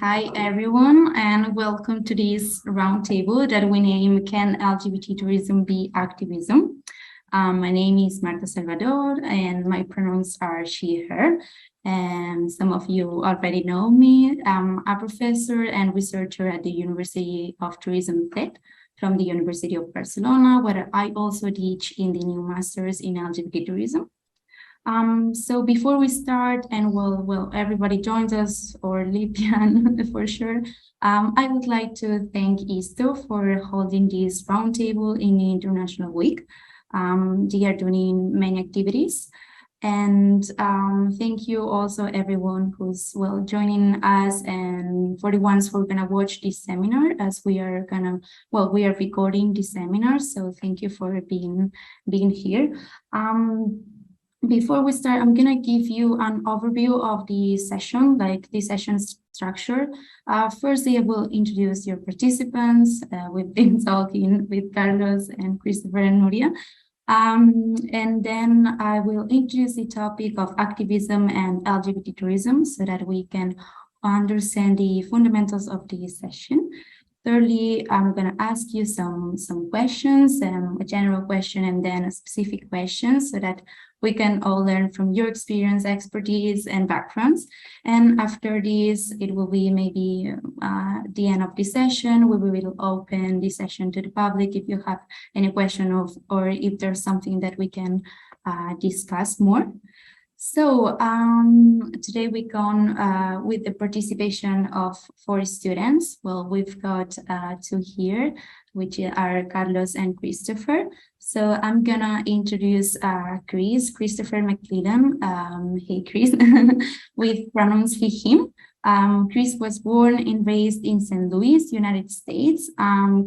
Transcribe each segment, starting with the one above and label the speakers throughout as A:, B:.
A: Hi, everyone, and welcome to this roundtable that we name Can LGBT Tourism Be Activism? My name is Marta Salvador, and my pronouns are she, her. And some of you already know me. I'm a professor and researcher at the University of Tourism CETT from the University of Barcelona, where I also teach in the new Masters in LGBT Tourism. So before we start, and well, everybody joins us, or Libyan for sure, I would like to thank ISTO for holding this roundtable in the International Week. They are doing many activities. And thank you also everyone who's joining us, and for the ones who are gonna watch this seminar, as we are recording this seminar. So thank you for being here. Before we start, I'm going to give you an overview of the session, like the session's structure. Firstly, I will introduce your participants. We've been talking with Carlos and Christopher and Nuria. And then I will introduce the topic of activism and LGBT tourism so that we can understand the fundamentals of the session. Thirdly, I'm going to ask you some questions, a general question and then a specific question so that we can all learn from your experience, expertise, and backgrounds. And after this, it will be maybe the end of the session. We will open the session to the public if you have any question or if there's something that we can discuss more. So today we gone with the participation of 4 students. Well, we've got 2 here, which are Carlos and Christopher. So I'm gonna introduce Christopher McClellan. Hey, Chris, with pronouns he, him. Chris was born and raised in St. Louis, United States.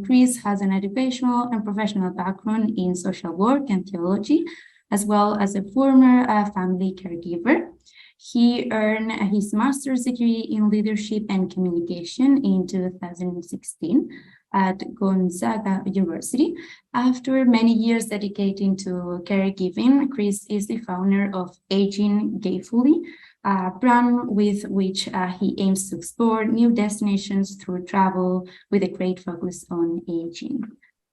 A: Chris has an educational and professional background in social work and theology, as well as a former family caregiver. He earned his master's degree in leadership and communication in 2016 at Gonzaga University. After many years dedicating to caregiving, Chris is the founder of Aging Gayfully, a brand with which he aims to explore new destinations through travel with a great focus on aging.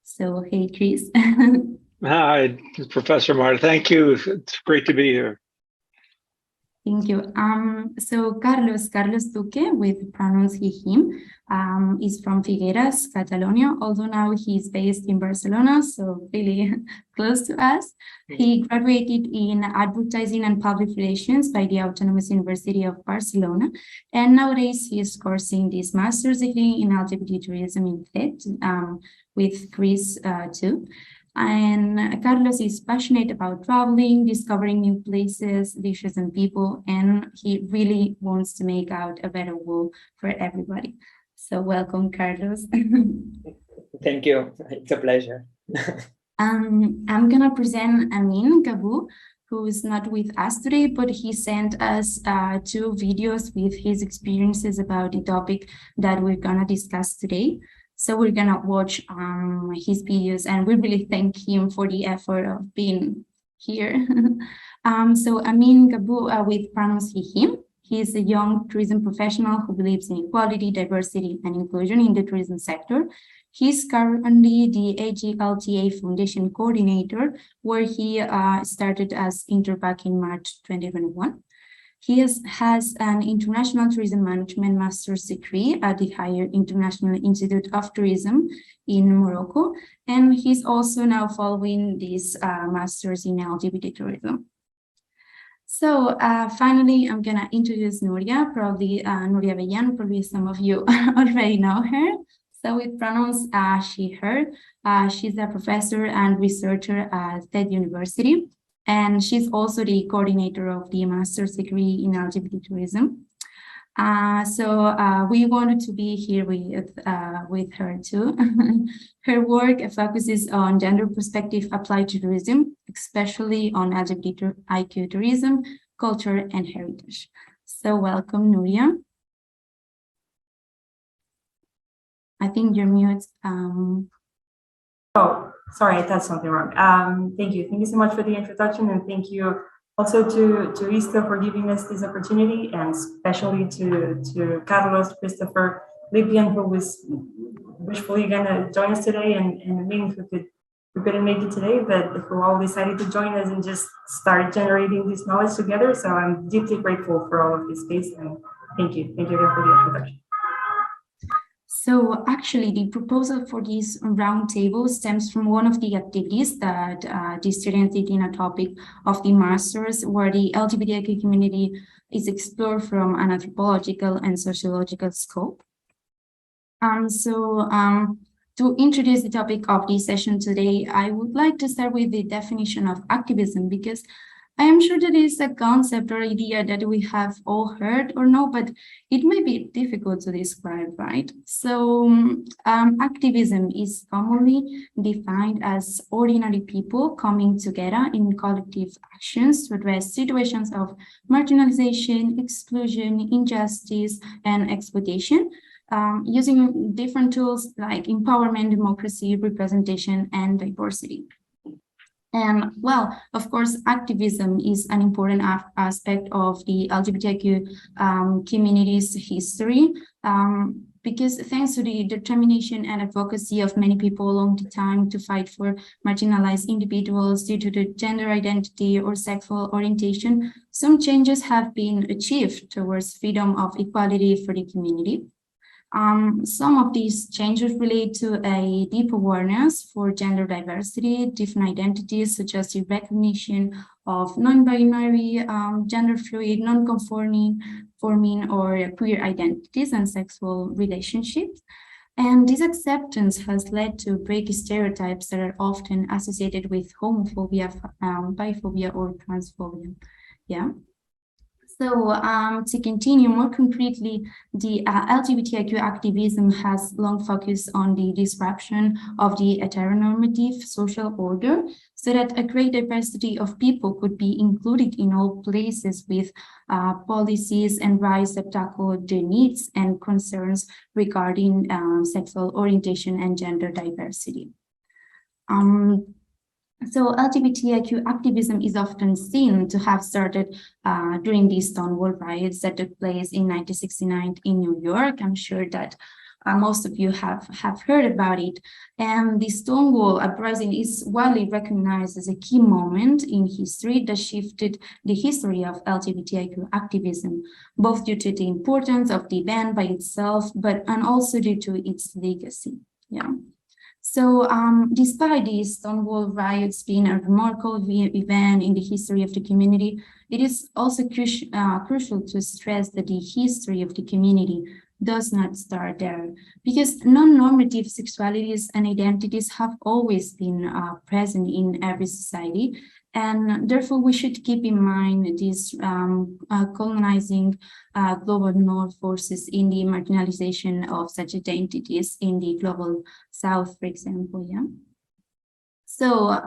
A: So, hey, Chris.
B: Hi, Professor Marta. Thank you. It's great to be here.
A: Thank you. So Carlos Duque, with pronouns he, him, is from Figueras, Catalonia, although now he's based in Barcelona, so really close to us. He graduated in advertising and public relations by the Autonomous University of Barcelona, and nowadays he is coursing this master's degree in LGBT tourism in CETT, with Chris too. And Carlos is passionate about traveling, discovering new places, dishes, and people, and he really wants to make out a better world for everybody. So welcome, Carlos.
C: Thank you. It's a pleasure.
A: I'm going to present Amin Gabu, who is not with us today, but he sent us 2 videos with his experiences about the topic that we're going to discuss today. So we're going to watch his videos, and we really thank him for the effort of being here. So Amin Gabu, with pronouns he, him. He is a young tourism professional who believes in equality, diversity, and inclusion in the tourism sector. He's currently the AGLTA Foundation coordinator, where he started as intern back in March 2021. He has an international tourism management master's degree at the Higher International Institute of Tourism in Morocco, and he's also now following this master's in LGBT tourism. So finally, I'm gonna introduce Nuria, probably Nuria Bellan, probably some of you already know her. So with pronouns she, her, she's a professor and researcher at CETT University. And she's also the coordinator of the master's degree in LGBT tourism. So we wanted to be here with her too. Her work focuses on gender perspective applied to tourism, especially on LGBTQ tourism, culture, and heritage. So welcome, Nuria. I think you're mute.
D: Oh, sorry, I thought something wrong. Thank you so much for the introduction, and thank you Also to ISTO for giving us this opportunity, and especially to Carlos, Christopher, Lipian, who was wishfully gonna join us today, and Ming, who couldn't make it today, but who all decided to join us and just start generating this knowledge together. So I'm deeply grateful for all of this space, and thank you again for the introduction.
A: So actually, the proposal for this roundtable stems from one of the activities that the students did in a topic of the master's, where the LGBTQ community is explored from an anthropological and sociological scope. To introduce the topic of this session today, I would like to start with the definition of activism, because I am sure that is a concept or idea that we have all heard or know, but it may be difficult to describe, right? So activism is commonly defined as ordinary people coming together in collective actions to address situations of marginalization, exclusion, injustice, and exploitation, using different tools like empowerment, democracy, representation, and diversity. And well, of course, activism is an important aspect of the LGBTQ community's history, because thanks to the determination and advocacy of many people along the time to fight for marginalized individuals due to the gender identity or sexual orientation, some changes have been achieved towards freedom of equality for the community. Some of these changes relate to a deep awareness for gender diversity, different identities, such as the recognition of non-binary, gender fluid, non-conforming, or queer identities and sexual relationships. And this acceptance has led to break stereotypes that are often associated with homophobia, biphobia, or transphobia. Yeah. So to continue more concretely, the LGBTIQ activism has long focused on the disruption of the heteronormative social order so that a great diversity of people could be included in all places with policies and rights that tackle their needs and concerns regarding sexual orientation and gender diversity. So LGBTIQ activism is often seen to have started during the Stonewall riots that took place in 1969 in New York. I'm sure that most of you have heard about it. And the Stonewall uprising is widely recognized as a key moment in history that shifted the history of LGBTIQ activism, both due to the importance of the event by itself, and also due to its legacy. Yeah. So despite the Stonewall riots being a remarkable event in the history of the community, it is also crucial to stress that the history of the community does not start there, because non-normative sexualities and identities have always been present in every society. And therefore, we should keep in mind these colonizing global north forces in the marginalization of such identities in the global south, for example. Yeah. So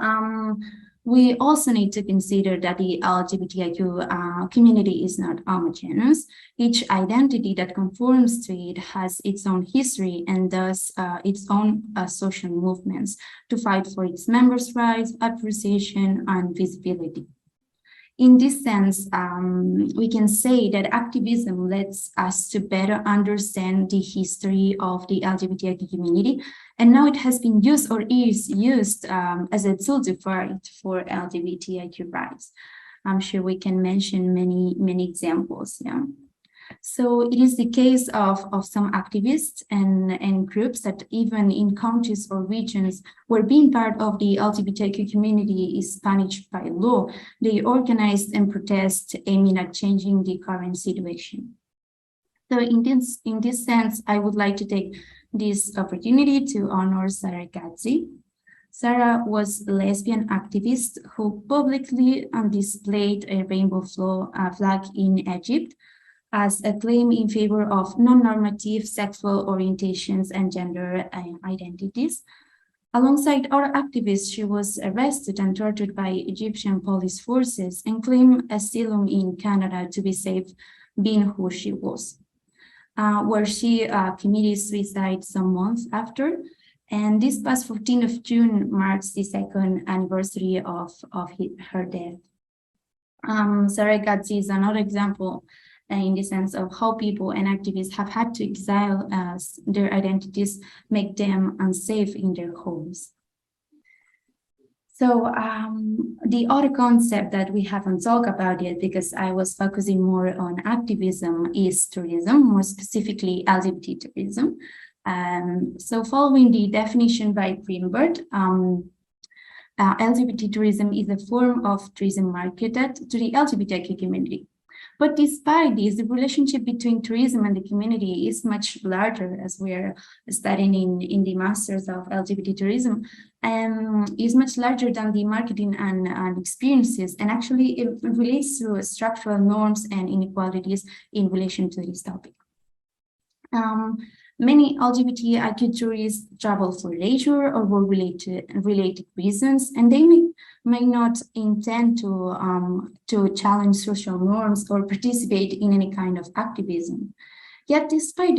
A: we also need to consider that the LGBTIQ community is not homogeneous. Each identity that conforms to it has its own history and thus its own social movements to fight for its members' rights, appreciation, and visibility. In this sense, we can say that activism lets us to better understand the history of the LGBTIQ community, and now it has been used or is used as a tool to fight for LGBTIQ rights. I'm sure we can mention many examples. Yeah. So it is the case of some activists and groups that even in countries or regions where being part of the LGBTQ community is punished by law, they organized and protest aiming at changing the current situation. So in this sense, I would like to take this opportunity to honor Sarah Gazzi. Sarah was a lesbian activist who publicly displayed a rainbow flag in Egypt as a claim in favor of non-normative sexual orientations and gender identities. Alongside other activists, she was arrested and tortured by Egyptian police forces and claimed asylum in Canada to be safe being who she was, where she committed suicide some months after. And this past 14th of June marks the second anniversary of her death. Surrogacy is another example in the sense of how people and activists have had to exile as their identities make them unsafe in their homes. So the other concept that we haven't talked about yet, because I was focusing more on activism, is tourism, more specifically LGBT tourism. So following the definition by Greenberg, LGBT tourism is a form of tourism marketed to the LGBTQ community. But despite this, the relationship between tourism and the community is much larger, as we're studying in the Masters of LGBT tourism, and is much larger than the marketing and experiences. And actually, it relates to structural norms and inequalities in relation to this topic. Many LGBTIQ tourists travel for leisure or for related reasons, and they may not intend to challenge social norms or participate in any kind of activism. Yet, despite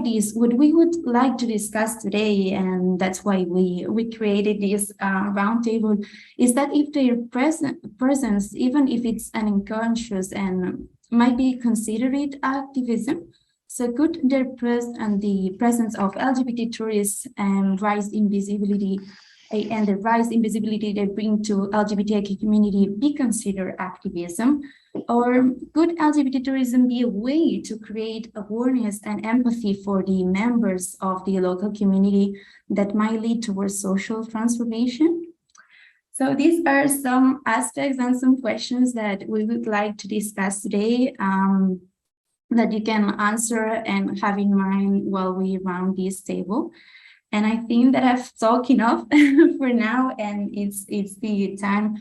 A: this, what we would like to discuss today, and that's why we created this roundtable, is that if their presence, even if it's unconscious and might be considered activism, so could their and the presence of LGBT tourists and rise in visibility and the rise in visibility they bring to LGBTQ community be considered activism? Or could LGBT tourism be a way to create awareness and empathy for the members of the local community that might lead towards social transformation? So these are some aspects and some questions that we would like to discuss today. That you can answer and have in mind while we run this table. And I think that I've talked enough for now, and it's the time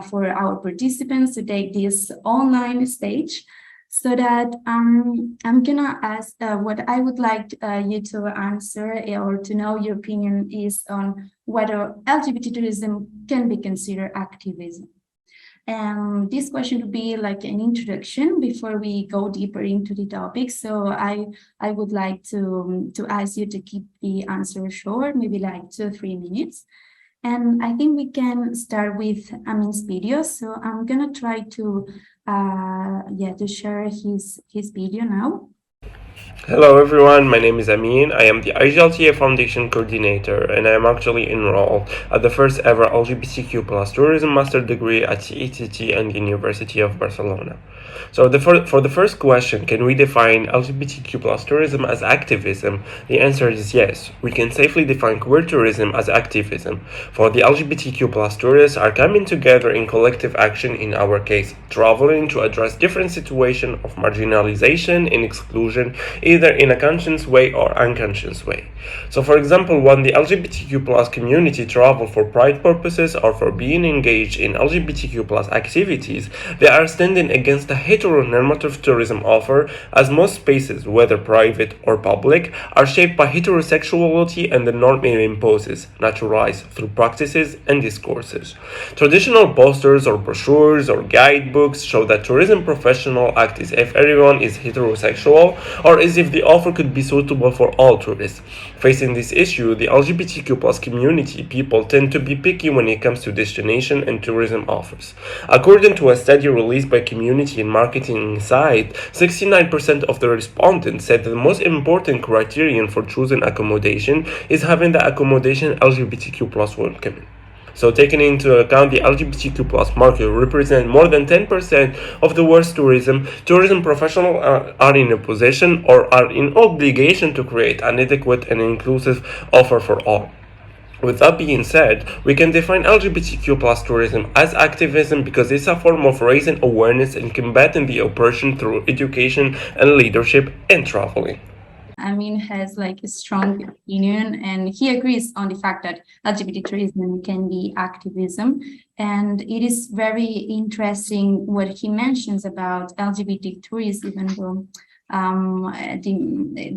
A: for our participants to take this online stage. So that I'm gonna ask what I would like you to answer or to know your opinion is on whether LGBT tourism can be considered activism. And this question would be like an introduction before we go deeper into the topic. So I would like to ask you to keep the answer short, maybe like 2 or 3 minutes. And I think we can start with Amin's video. So I'm gonna try to share his video now.
E: Hello everyone, my name is Amin. I am the IGLTA Foundation Coordinator, and I am actually enrolled at the first ever LGBTQ plus tourism master degree at CETT and the University of Barcelona. So for the first question, can we define LGBTQ plus tourism as activism? The answer is yes. We can safely define queer tourism as activism. For the LGBTQ plus tourists are coming together in collective action, in our case, traveling to address different situations of marginalization and exclusion, either in a conscious way or unconscious way. So for example, when the LGBTQ plus community travel for pride purposes or for being engaged in LGBTQ plus activities, they are standing against a heteronormative tourism offer, as most spaces, whether private or public, are shaped by heterosexuality and the norm it imposes, naturalized through practices and discourses. Traditional posters or brochures or guidebooks show that tourism professionals act as if everyone is heterosexual, or as if the offer could be suitable for all tourists. Facing this issue, the LGBTQ plus community people tend to be picky when it comes to destination and tourism offers. According to a study released by Community and Marketing Insight, 69% of the respondents said that the most important criterion for choosing accommodation is having the accommodation LGBTQ plus welcoming. So taking into account the LGBTQ plus market represent more than 10% of the world's tourism professionals are in a position or are in obligation to create an adequate and inclusive offer for all. With that being said, we can define LGBTQ plus tourism as activism because it's a form of raising awareness and combating the oppression through education and leadership and traveling.
A: Amin has like a strong opinion, and he agrees on the fact that LGBT tourism can be activism. And it is very interesting what he mentions about LGBT tourists, even though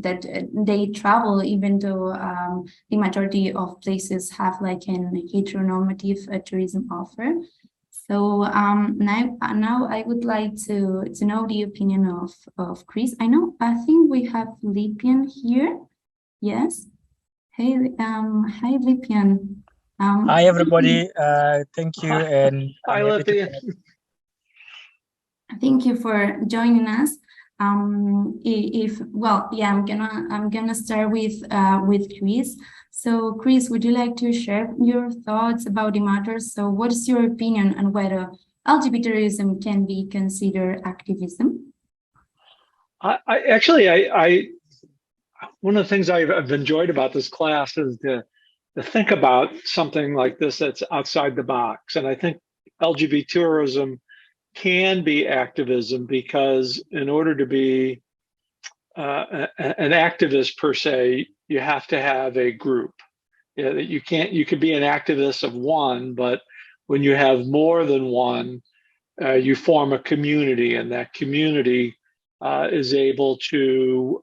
A: that they travel, even though the majority of places have like an heteronormative tourism offer. So now I would like to know the opinion of Chris. I think we have Lipian here. Yes. Hey, hi Lipian.
F: Hi, everybody. Thank you. And
B: Hi,
F: I'm happy to
B: Lithia.
A: Thank you for joining us. I'm gonna start with Chris. So, Chris, would you like to share your thoughts about the matter? So, what is your opinion on whether LGBTism can be considered activism?
B: I one of the things I've enjoyed about this class is to think about something like this that's outside the box. And I think LGBT tourism can be activism because in order to be an activist per se, you have to have a group. You could be an activist of one, but when you have more than one, you form a community, and that community is able to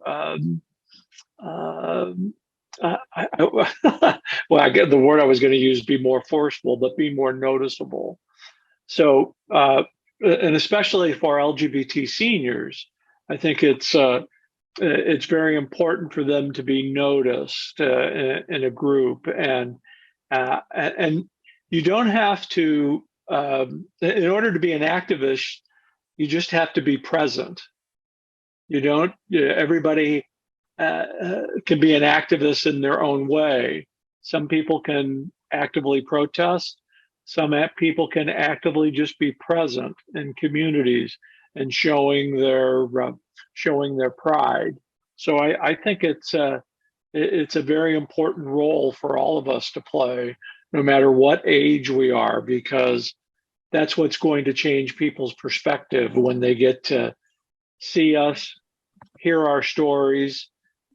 B: well, I get the word I was going to use, be more forceful, but be more noticeable. So, and especially for LGBT seniors, I think it's very important for them to be noticed in a group, and you don't have to. In order to be an activist, you just have to be present. You don't. Everybody can be an activist in their own way. Some people can actively protest. Some people can actively just be present in communities and showing their pride. So I think it's a very important role for all of us to play, no matter what age we are, because that's what's going to change people's perspective when they get to see us, hear our stories,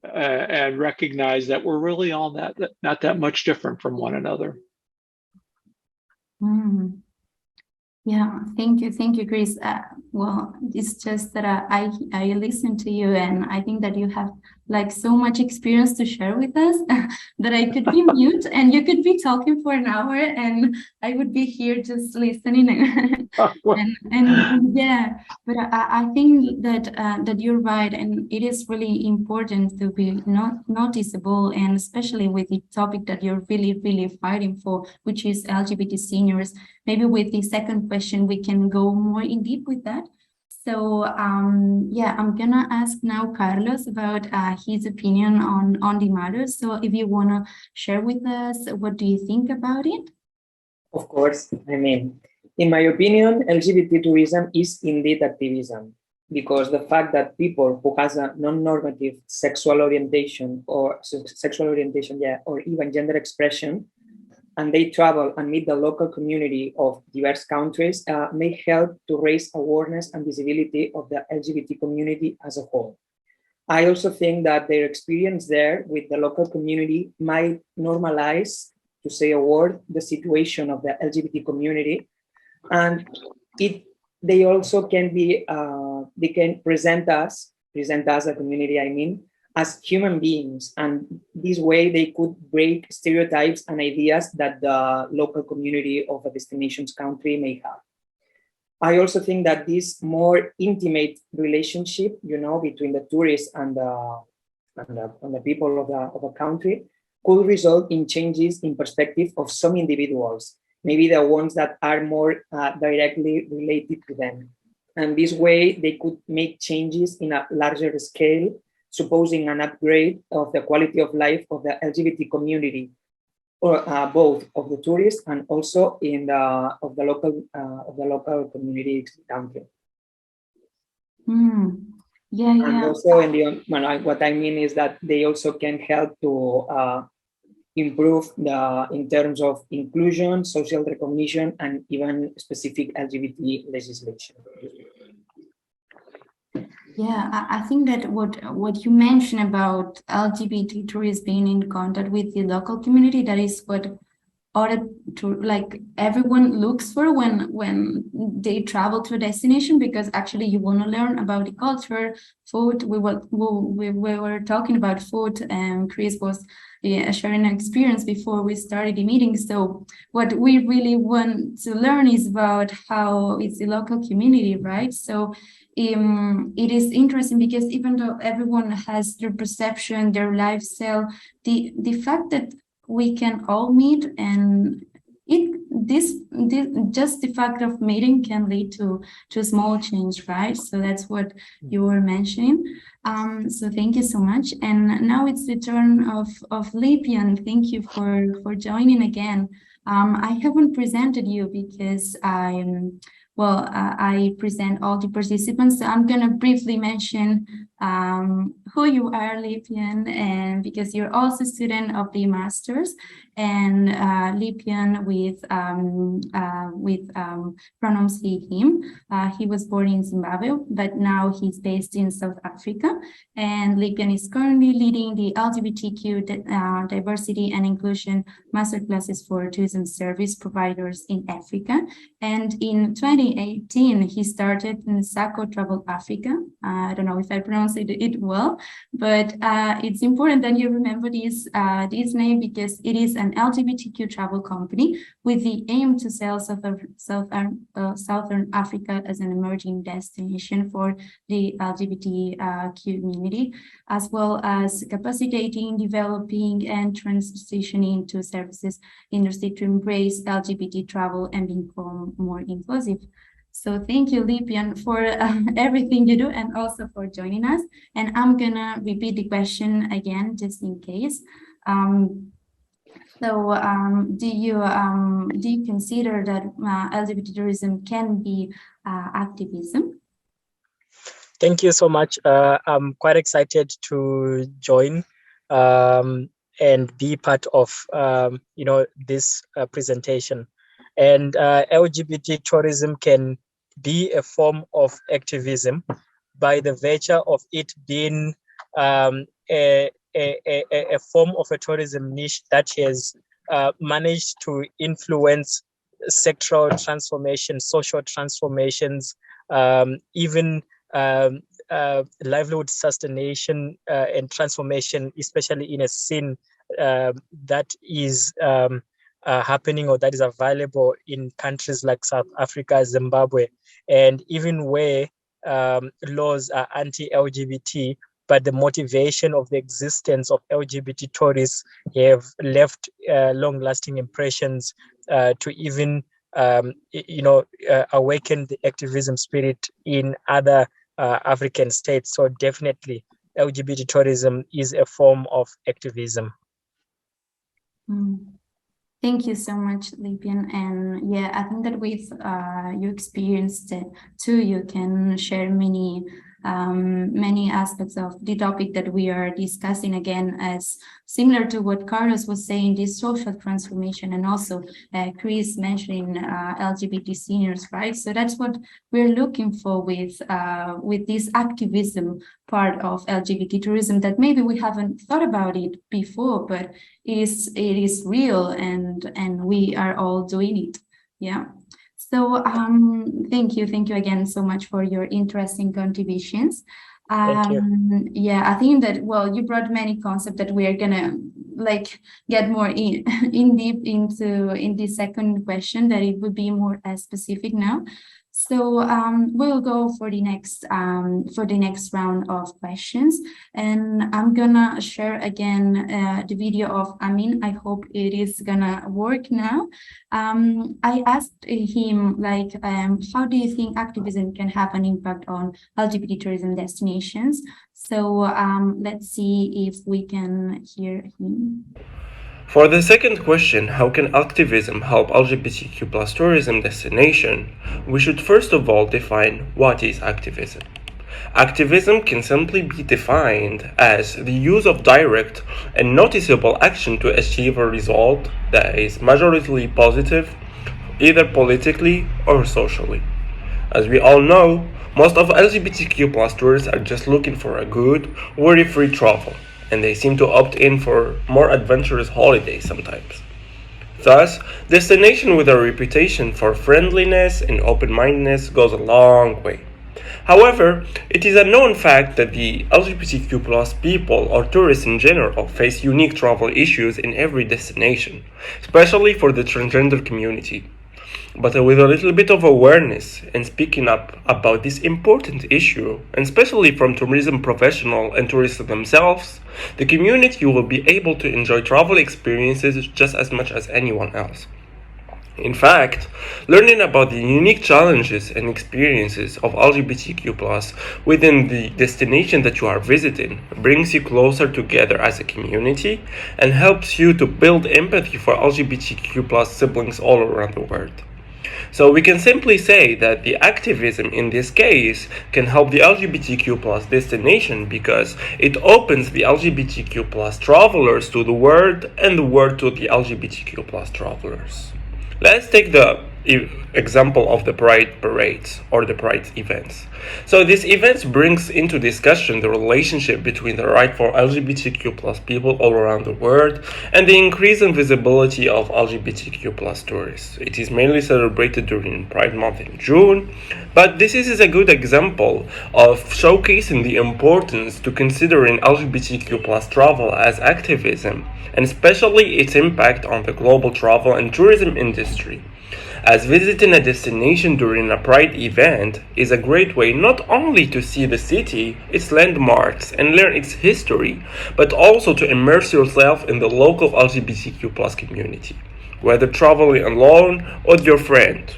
B: and recognize that we're really all not that much different from one another.
A: Mm. Yeah, thank you, Chris. Well, it's just that I listen to you, and I think that you have like so much experience to share with us that I could be mute and you could be talking for an hour, and I would be here just listening. and yeah, but I think that you're right, and it is really important to be noticeable, and especially with the topic that you're really fighting for, which is LGBT seniors. Maybe with the second question, we can go more in deep with that. So yeah, I'm gonna ask now Carlos about his opinion on the matter. So if you wanna share with us, what do you think about it?
C: Of course. I mean, in my opinion, LGBT tourism is indeed activism, because the fact that people who has a non-normative sexual orientation, or even gender expression, and they travel and meet the local community of diverse countries, may help to raise awareness and visibility of the LGBT community as a whole. I also think that their experience there with the local community might normalize, to say a word, the situation of the LGBT community, and they also can be they can present us the community, I mean, as human beings, and this way they could break stereotypes and ideas that the local community of a destination's country may have. I also think that this more intimate relationship, between the tourists and the people of a country could result in changes in perspective of some individuals, maybe the ones that are more directly related to them. And this way they could make changes in a larger scale, supposing an upgrade of the quality of life of the LGBT community, or both of the tourists and also in the local community country.
A: Yeah.
C: And also what I mean is that they also can help to improve in terms of inclusion, social recognition, and even specific LGBT legislation.
A: Yeah, I think that what you mentioned about LGBT tourists being in contact with the local community, that is what everyone looks for when they travel to a destination, because actually you want to learn about the culture, food. We were talking about food, and Chris was sharing an experience before we started the meeting. So what we really want to learn is about how it's the local community, right? So it is interesting because even though everyone has their perception, their lifestyle, the fact that we can all meet, and this just the fact of meeting can lead to small change, right? So that's what you were mentioning. So thank you so much. And now it's the turn of Lipian. Thank you for joining again. I haven't presented you because I present all the participants. So I'm going to briefly mention who you are, Lipian, and because you're also a student of the master's, and Lipian with pronouns he, him. He was born in Zimbabwe, but now he's based in South Africa. And Lipian is currently leading the LGBTQ diversity and inclusion masterclasses for tourism service providers in Africa. And in 2018, he started in Sako Travel Africa. I don't know if I pronounced it well, but it's important that you remember this name, because it is an LGBTQ travel company with the aim to sell Southern Africa as an emerging destination for the LGBTQ community, as well as capacitating, developing, and transitioning to services industry to embrace LGBT travel and become more inclusive. So thank you, Lipian, for everything you do, and also for joining us. And I'm gonna repeat the question again, just in case. Do you consider that LGBT tourism can be activism?
F: Thank you so much. I'm quite excited to join and be part of this presentation. And LGBT tourism can be a form of activism by the virtue of it being a form of a tourism niche that has managed to influence sectoral transformation, social transformations, even livelihood sustaination and transformation, especially in a scene that is happening or that is available in countries like South Africa, Zimbabwe, and even where laws are anti-LGBT, but the motivation of the existence of LGBT tourists have left long-lasting impressions to even awaken the activism spirit in other African states. So definitely LGBT tourism is a form of activism.
A: Thank you so much, Lipian. And yeah, I think that with your experience too, you can share many aspects of the topic that we are discussing, again, as similar to what Carlos was saying, this social transformation, and also Chris mentioning LGBT seniors, right? So that's what we're looking for with this activism part of LGBT tourism, that maybe we haven't thought about it before, but it is real, and we are all doing it. Yeah. So thank you again so much for your interesting contributions.
F: Thank you.
A: Yeah, I think that, well, you brought many concepts that we are gonna get more in deep into in the second question, that it would be more specific now. So we'll go for the next round of questions, and I'm gonna share again the video of Amin. I hope it is gonna work now. I asked him how do you think activism can have an impact on LGBT tourism destinations? So let's see if we can hear him.
E: For the second question, how can activism help LGBTQ+ tourism destination? We should first of all define what is activism. Activism can simply be defined as the use of direct and noticeable action to achieve a result that is majorly positive, either politically or socially. As we all know, most of LGBTQ+ tourists are just looking for a good, worry-free travel, and they seem to opt in for more adventurous holidays sometimes. Thus, destination with a reputation for friendliness and open-mindedness goes a long way. However, it is a known fact that the LGBTQ+ people or tourists in general face unique travel issues in every destination, especially for the transgender community. but with a little bit of awareness and speaking up about this important issue, and especially from tourism professionals and tourists themselves, the community will be able to enjoy travel experiences just as much as anyone else. In fact, learning about the unique challenges and experiences of LGBTQ+ within the destination that you are visiting brings you closer together as a community and helps you to build empathy for LGBTQ+ siblings all around the world. So we can simply say that the activism in this case can help the LGBTQ+ destination because it opens the LGBTQ+ travelers to the world and the world to the LGBTQ+ travelers. Let's take the example of the Pride parades or the Pride events. So these events brings into discussion the relationship between the right for LGBTQ+ people all around the world and the increase in visibility of LGBTQ+ tourists. It is mainly celebrated during Pride Month in June, but this is a good example of showcasing the importance to considering LGBTQ+ travel as activism, and especially its impact on the global travel and tourism industry, as visiting a destination during a Pride event is a great way not only to see the city, its landmarks, and learn its history, but also to immerse yourself in the local LGBTQ+ community, whether traveling alone or with your friend.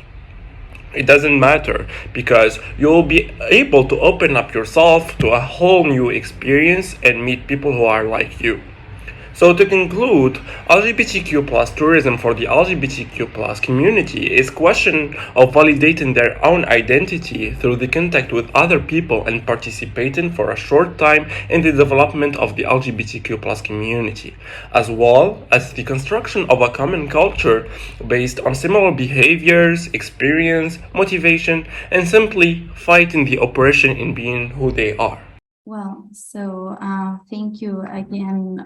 E: It doesn't matter because you'll be able to open up yourself to a whole new experience and meet people who are like you. So to conclude, LGBTQ+ tourism for the LGBTQ+ community is a question of validating their own identity through the contact with other people and participating for a short time in the development of the LGBTQ+ community, as well as the construction of a common culture based on similar behaviors, experience, motivation, and simply fighting the oppression in being who they are.
A: Well, so thank you again,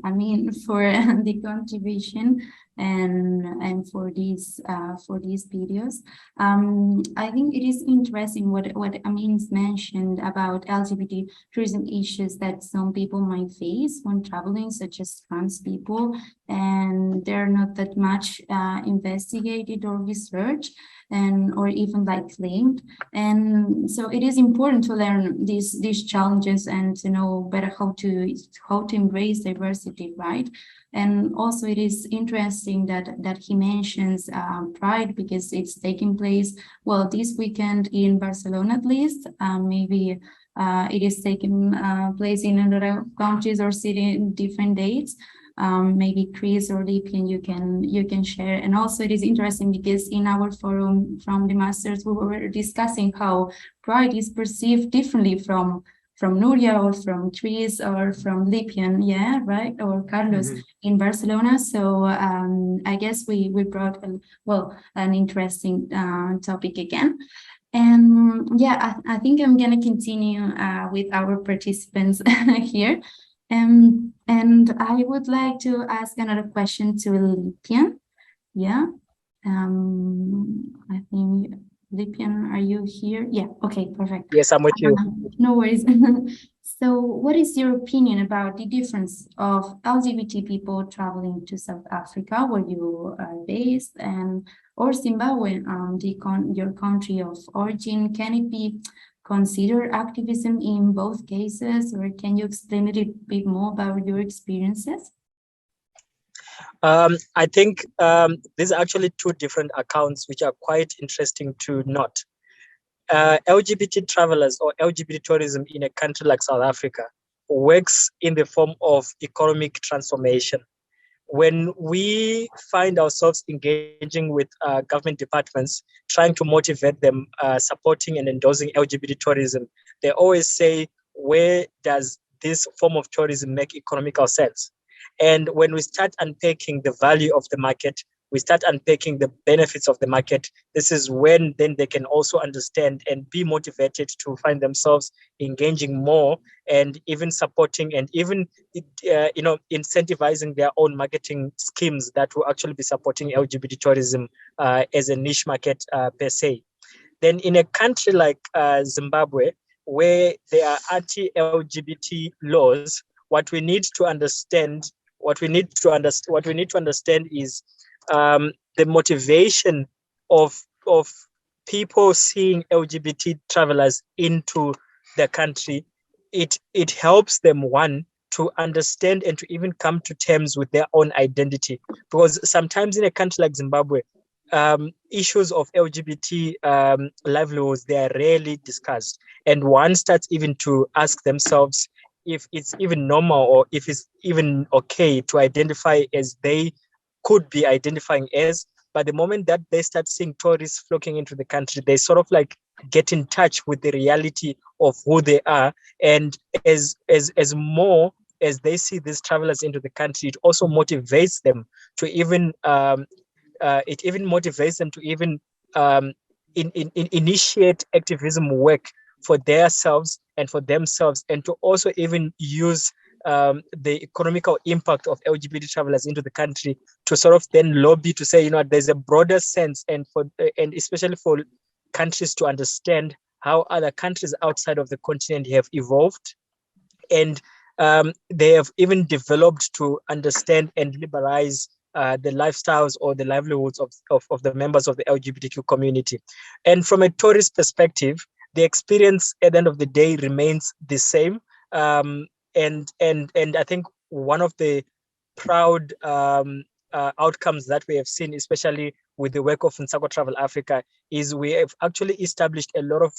A: Amin, for the contribution and for these videos. I think it is interesting what Amin's mentioned about LGBT tourism issues that some people might face when traveling, such as trans people, and they're not that much investigated or researched, and or even like claimed. And so it is important to learn these challenges and to know better how to embrace diversity, right? And also it is interesting that he mentions Pride because it's taking place, well, this weekend in Barcelona at least. Maybe it is taking place in other countries or city in different dates. Maybe Chris or Lipien, you can share. And also it is interesting because in our forum from the masters, we were discussing how Pride is perceived differently from Nuria or from Chris or from Lipien, yeah, right, or Carlos in Barcelona. So I guess we brought an interesting topic again. And yeah, I think I'm gonna continue with our participants here. And I would like to ask another question to Lipien. Yeah, I think Lipien, are you here? Yeah, okay, perfect.
F: Yes, I'm with you.
A: No worries. So what is your opinion about the difference of LGBT people traveling to South Africa, where you are based, and or Zimbabwe, your country of origin? Can it be considered activism in both cases, or can you explain a little bit more about your experiences?
F: I think these are actually two different accounts which are quite interesting to note. LGBT travelers or LGBT tourism in a country like South Africa works in the form of economic transformation. When we find ourselves engaging with government departments, trying to motivate them, supporting and endorsing LGBT tourism, they always say, where does this form of tourism make economical sense? And when we start unpacking the value of the market, we start unpacking the benefits of the market, this is when then they can also understand and be motivated to find themselves engaging more and even supporting and even incentivizing their own marketing schemes that will actually be supporting LGBT tourism as a niche market per se. Then in a country like Zimbabwe, where there are anti-LGBT laws, what we need to understand is the motivation of people seeing LGBT travelers into the country, it helps them, one, to understand and to even come to terms with their own identity. Because sometimes in a country like Zimbabwe, issues of LGBT livelihoods, they are rarely discussed. And one starts even to ask themselves if it's even normal or if it's even okay to identify as they could be identifying as. But the moment that they start seeing tourists flocking into the country, they sort of like get in touch with the reality of who they are. And as more as they see these travelers into the country, it also motivates them to even initiate activism work for themselves and for themselves, and to also even use the economical impact of LGBT travelers into the country to sort of then lobby to say, there's a broader sense, and especially for countries to understand how other countries outside of the continent have evolved, and they have even developed to understand and liberalize the lifestyles or the livelihoods of the members of the LGBTQ community. And from a tourist perspective, the experience at the end of the day remains the same. And I think one of the proud outcomes that we have seen, especially with the work of Nsako Travel Africa, is we have actually established a lot of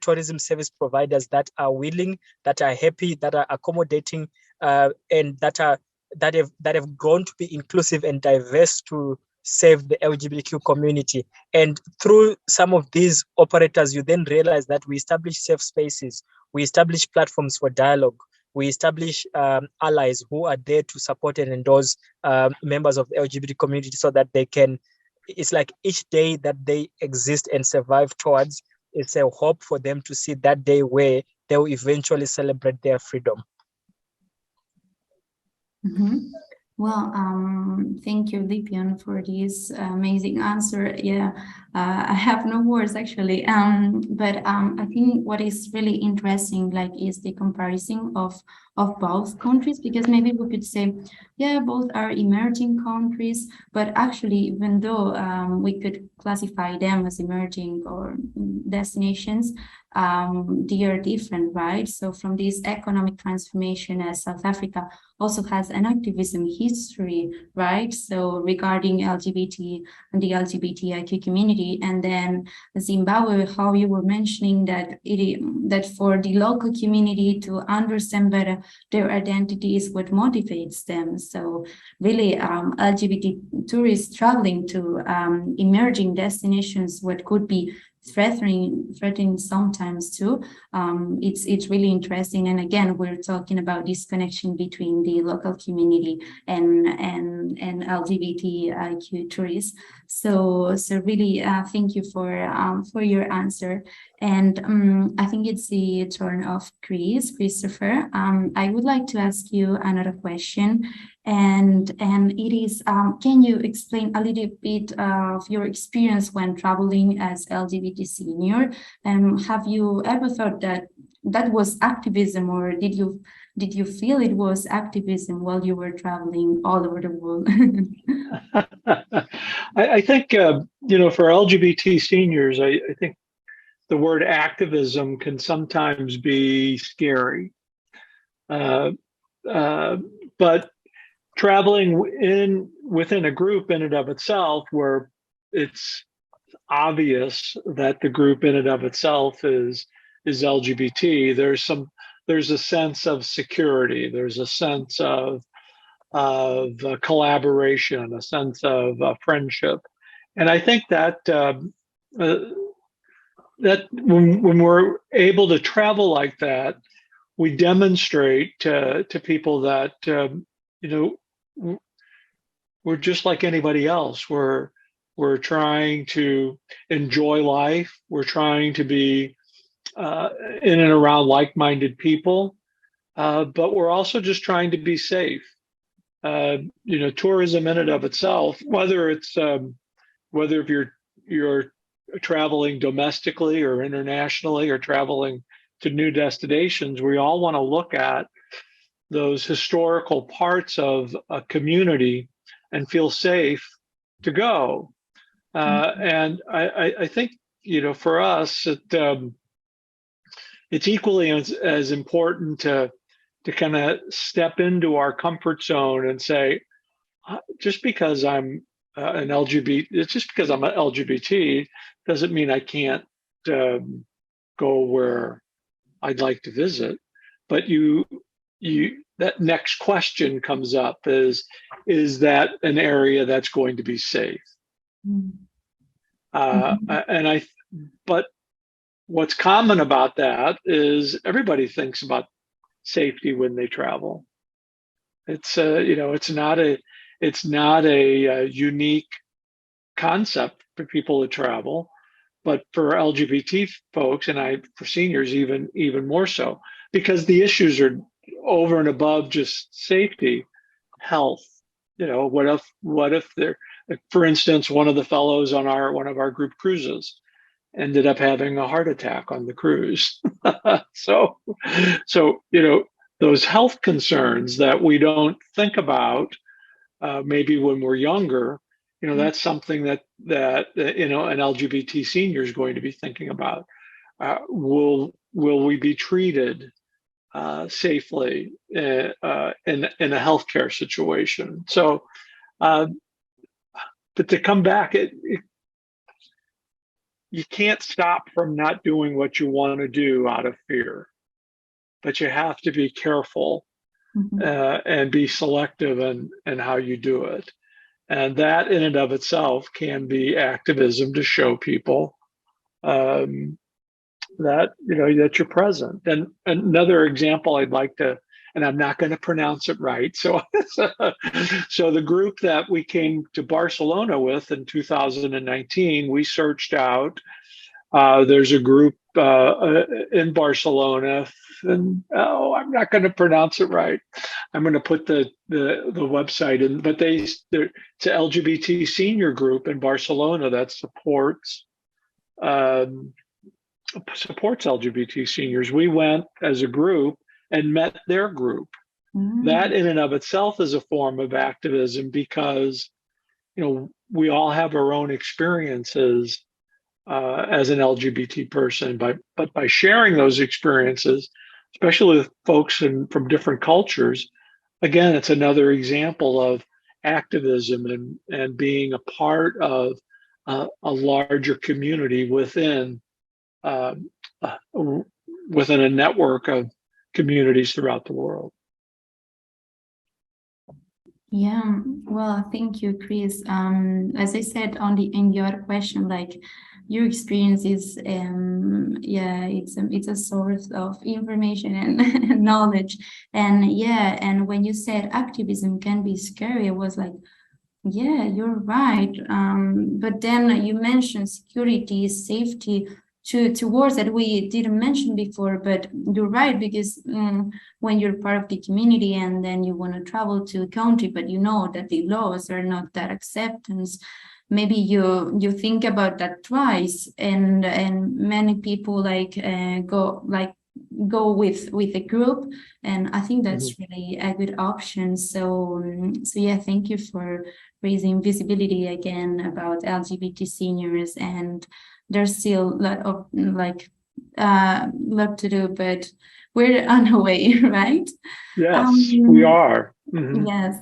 F: tourism service providers that are willing, that are happy, that are accommodating, and that have grown to be inclusive and diverse to serve the LGBTQ community. And through some of these operators, you then realize that we establish safe spaces, we establish platforms for dialogue, we establish allies who are there to support and endorse members of the LGBT community, so that they can, it's like each day that they exist and survive towards, it's a hope for them to see that day where they will eventually celebrate their freedom.
A: Mm-hmm. Well, thank you, Lipian, for this amazing answer. Yeah, I have no words actually. But I think what is really interesting, is the comparison of both countries, because maybe we could say, yeah, both are emerging countries, but actually, even though we could classify them as emerging or destinations, they are different, right? So from this economic transformation, as South Africa also has an activism history, right? So regarding LGBT and the LGBTIQ community, and then Zimbabwe, how you were mentioning that that for the local community to understand better their identity is what motivates them. So really, LGBT tourists traveling to emerging destinations, what could be threatening sometimes too. It's really interesting. And again, we're talking about this connection between the local community and LGBTIQ tourists. So really, thank you for your answer. And I think it's the turn of Christopher. I would like to ask you another question. And it is, can you explain a little bit of your experience when traveling as LGBT senior? And have you ever thought that was activism, or did you feel it was activism while you were traveling all over the world?
B: I think, for LGBT seniors, I think the word activism can sometimes be scary. But traveling within a group in and of itself, where it's obvious that the group in and of itself is LGBT, there's a sense of security, there's a sense of collaboration, a sense of friendship, and I think that that when we're able to travel like that, we demonstrate to people that we're just like anybody else. We're trying to enjoy life. We're trying to be in and around like-minded people, but we're also just trying to be safe. Tourism in and of itself, whether if you're traveling domestically or internationally or traveling to new destinations, we all want to look at those historical parts of a community and feel safe to go. And I think, for us, it's equally as important to kind of step into our comfort zone and say, just because I'm an LGBT, just because I'm an LGBT doesn't mean I can't go where I'd like to visit. But that next question comes up is that an area that's going to be safe? But what's common about that is everybody thinks about safety when they travel. It's it's not a unique concept for people to travel, but for LGBT folks and for seniors even more so, because the issues are over and above just safety, health. What if they're, for instance, one of the fellows on one of our group cruises ended up having a heart attack on the cruise. so those health concerns that we don't think about maybe when we're younger, that's something that an LGBT senior is going to be thinking about. Will we be treated safely in a healthcare situation? So, but to come back, you can't stop from not doing what you want to do out of fear, but you have to be careful and be selective in how you do it. And that in and of itself can be activism, to show people that you're present. And another example I'd like to, and I'm not going to pronounce it right. So the group that we came to Barcelona with in 2019, we searched out. There's a group in Barcelona, and I'm not going to pronounce it right. I'm going to put the website in, but it's an LGBT senior group in Barcelona that supports LGBT seniors. We went as a group and met their group. That in and of itself is a form of activism, because we all have our own experiences as an LGBT person, but by sharing those experiences, especially with folks from different cultures, again, it's another example of activism and being a part of a larger community within a network of communities throughout the world.
A: Yeah, well, thank you, Chris. As I said in your question, like, your experience is it's a source of information and knowledge. And when you said activism can be scary, I was like, yeah, you're right. But then you mentioned security, safety, two words that we didn't mention before, but you're right, because when you're part of the community and then you want to travel to a country, but you know that the laws are not that acceptance, maybe you think about that twice, and many people go with a group, and I think that's really a good option. So yeah, thank you for raising visibility again about LGBT seniors, and there's still a lot of lot to do, but we're on our way, right?
B: Yes, we are.
A: Yes.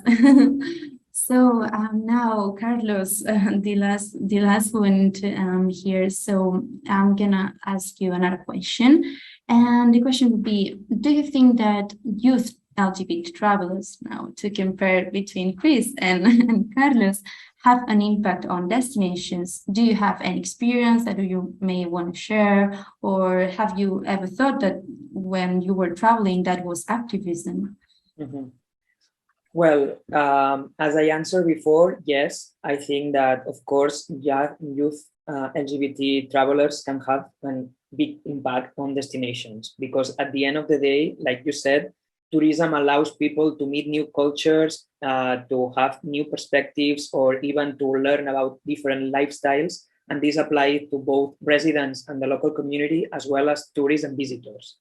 A: So now, Carlos, the last one here. So I'm gonna ask you another question, and the question would be: do you think that youth LGBT travelers, now to compare between Chris and Carlos, have an impact on destinations? Do you have any experience that you may want to share, or have you ever thought that when you were traveling that was activism?
C: Well, as I answered before, yes, I think that, of course, youth LGBT travelers can have a big impact on destinations, because at the end of the day, like you said, tourism allows people to meet new cultures, to have new perspectives, or even to learn about different lifestyles. And this applies to both residents and the local community, as well as tourism visitors.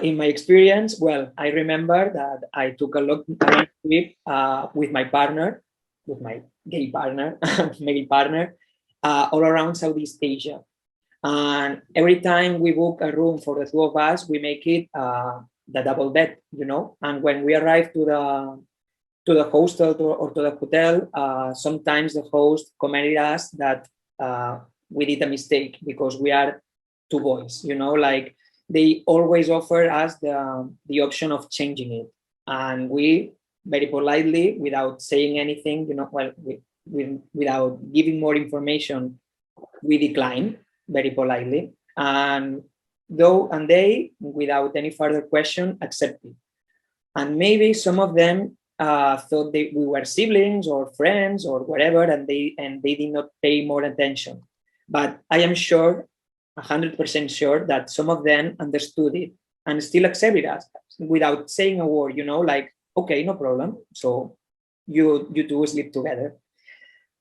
C: In my experience, well, I remember that I took a long trip with my partner, with my gay partner, male partner, all around Southeast Asia. And every time we book a room for the two of us, we make it the double bed, you know. And when we arrive to the hostel or to the hotel, sometimes the host commented us that we did a mistake because we are two boys, you know, like they always offer us the option of changing it. And we very politely, without saying anything, you know, well, without giving more information, we decline very politely. And they, without any further question, accepted. And maybe some of them thought we were siblings or friends or whatever, and they did not pay more attention. But I am sure, 100% sure, that some of them understood it and still accepted us without saying a word, you know, like, okay, no problem. So you two sleep together.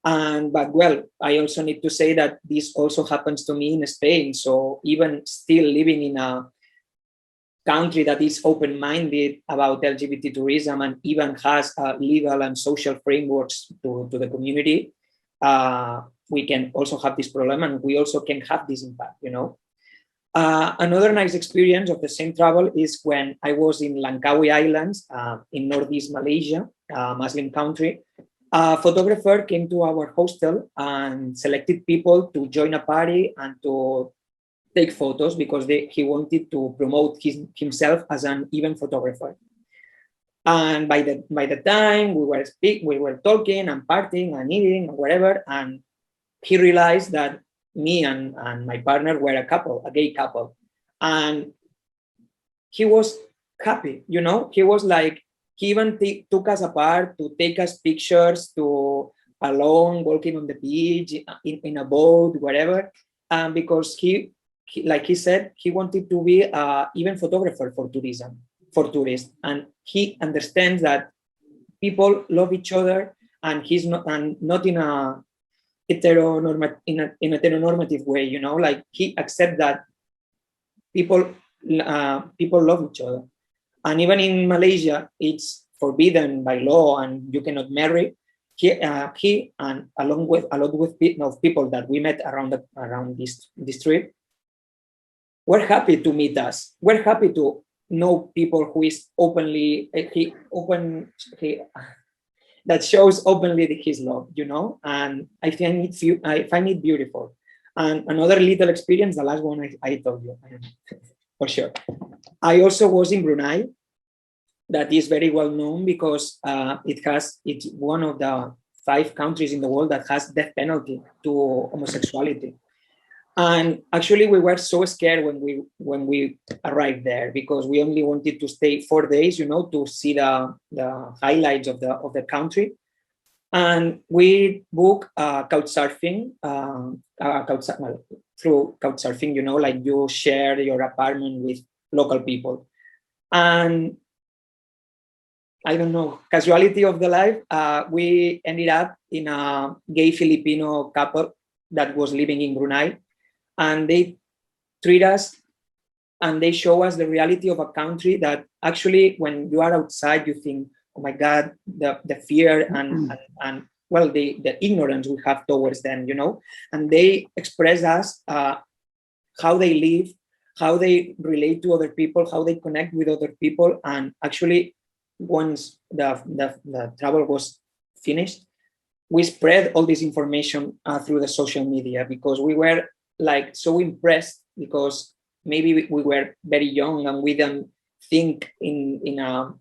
C: But well, I also need to say that this also happens to me in Spain. So even still living in a country that is open-minded about LGBT tourism and even has legal and social frameworks to the community, we can also have this problem, and we also can have this impact, you know. Another nice experience of the same travel is when I was in Langkawi Islands in northeast Malaysia, a Muslim country. A photographer came to our hostel and selected people to join a party and to take photos because he wanted to promote himself as an event photographer. And by the time we were talking and partying and eating or whatever, and he realized that me and my partner were a gay couple, and he was happy, you know. He was like, he even took us apart to take us pictures, to alone walking on the beach in a boat, whatever, because he, like he said, he wanted to be even photographer for tourists, and he understands that people love each other, and he's not in a heteronormative way, you know, like he accepts that people love each other. And even in Malaysia, it's forbidden by law and you cannot marry. He and along with a lot of people that we met around this trip, we're happy to meet us. We're happy to know people who is that shows openly his love, you know. And I find it beautiful. And another little experience, the last one I told you, for sure. I also was in Brunei. That is very well known because it's one of the 5 countries in the world that has death penalty to homosexuality. And actually, we were so scared when we arrived there because we only wanted to stay 4 days, you know, to see the highlights of the country. And we booked couchsurfing through couchsurfing, you know, like you share your apartment with local people. And I don't know, casualty of the life, we ended up in a gay Filipino couple that was living in Brunei. And they treat us and they show us the reality of a country that actually, when you are outside, you think, oh my God, the fear and well, the ignorance we have towards them, you know. And they express us how they live, how they relate to other people, how they connect with other people. And actually, once the travel was finished, we spread all this information through the social media because we were like so impressed, because maybe we were very young and we didn't think in a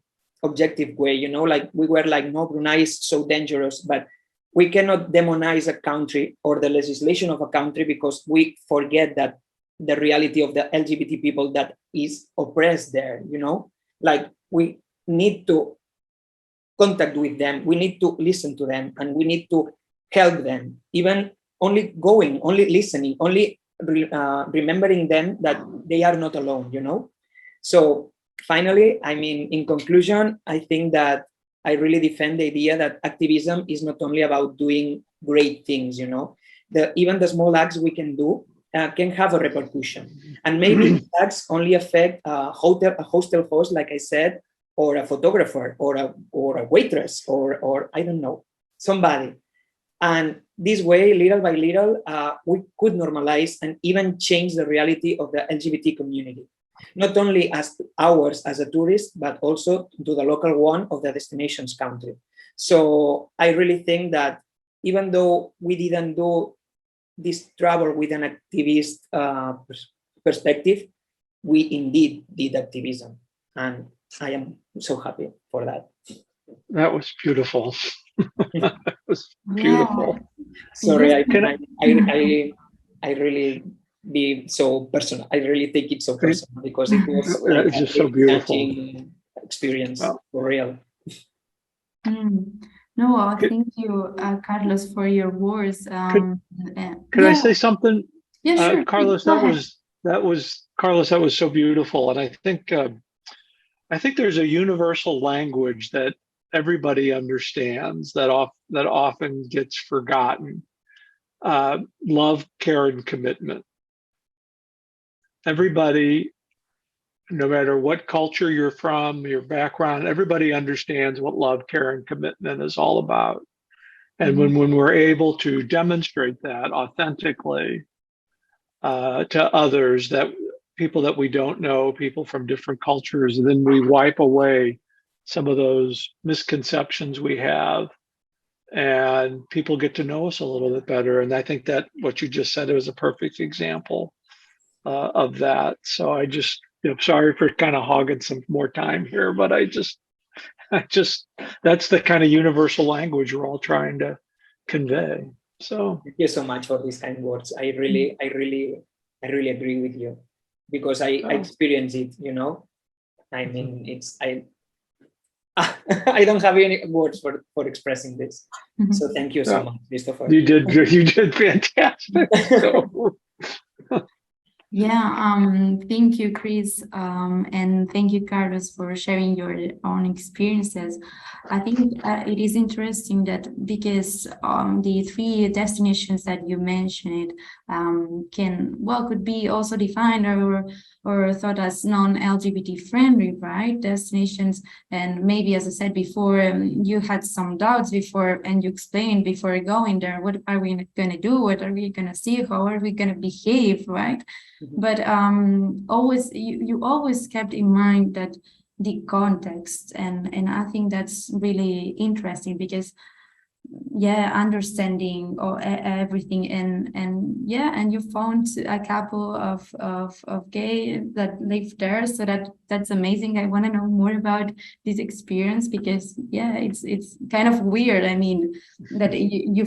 C: objective way, you know, like we were like, no, Brunei is so dangerous, but we cannot demonize a country or the legislation of a country because we forget that the reality of the LGBT people that is oppressed there, you know, like we need to contact with them, we need to listen to them, and we need to help them, even only going, only listening, only remembering them that they are not alone, you know. So finally, I mean, in conclusion, I think that I really defend the idea that activism is not only about doing great things, you know. Even the small acts we can do can have a repercussion. And maybe acts only affect a hostel host, like I said, or a photographer, or a waitress, or I don't know, somebody. And this way, little by little, we could normalize and even change the reality of the LGBT community, not only as ours as a tourist, but also to the local one of the destination's country. So I really think that even though we didn't do this travel with an activist perspective, we indeed did activism. And I am so happy for that.
B: That was beautiful. That was beautiful.
C: Sorry,
A: Yes.
C: I really be so personal. I really take it so personal because it was like
B: It's just so beautiful.
C: Experience
B: Wow.
C: for real.
A: No, well, thank you, Carlos, for your words.
B: Could I say something?
A: Yeah, sure.
B: Carlos,
A: Go ahead.
B: Carlos, that was so beautiful. And I think there's a universal language that everybody understands that often gets forgotten. Love, care, and commitment. Everybody, no matter what culture you're from, your background, everybody understands what love, care, and commitment is all about. And when we're able to demonstrate that authentically to others, that people that we don't know, people from different cultures, then we wipe away some of those misconceptions we have, and people get to know us a little bit better. And I think that what you just said was a perfect example of that. So I just, sorry for kind of hogging some more time here, but I just, that's the kind of universal language we're all trying to convey. So
C: thank you so much for these kind words. I really agree with you because I experience it, I mean, I don't have any words for expressing this. So thank you so much, Christopher.
B: You did fantastic. So.
A: Yeah, thank you, Chris, and thank you, Carlos, for sharing your own experiences. I think it is interesting that because the three destinations that you mentioned could be also defined or thought as non-LGBT friendly, right? Destinations, and maybe, as I said before, you had some doubts before, and you explained before going there, what are we going to do? What are we going to see? How are we going to behave, right? But always you always kept in mind that the context, and I think that's really interesting because understanding or everything, and you found a couple of gay that live there, so that's amazing. I want to know more about this experience because it's kind of weird. I mean, that you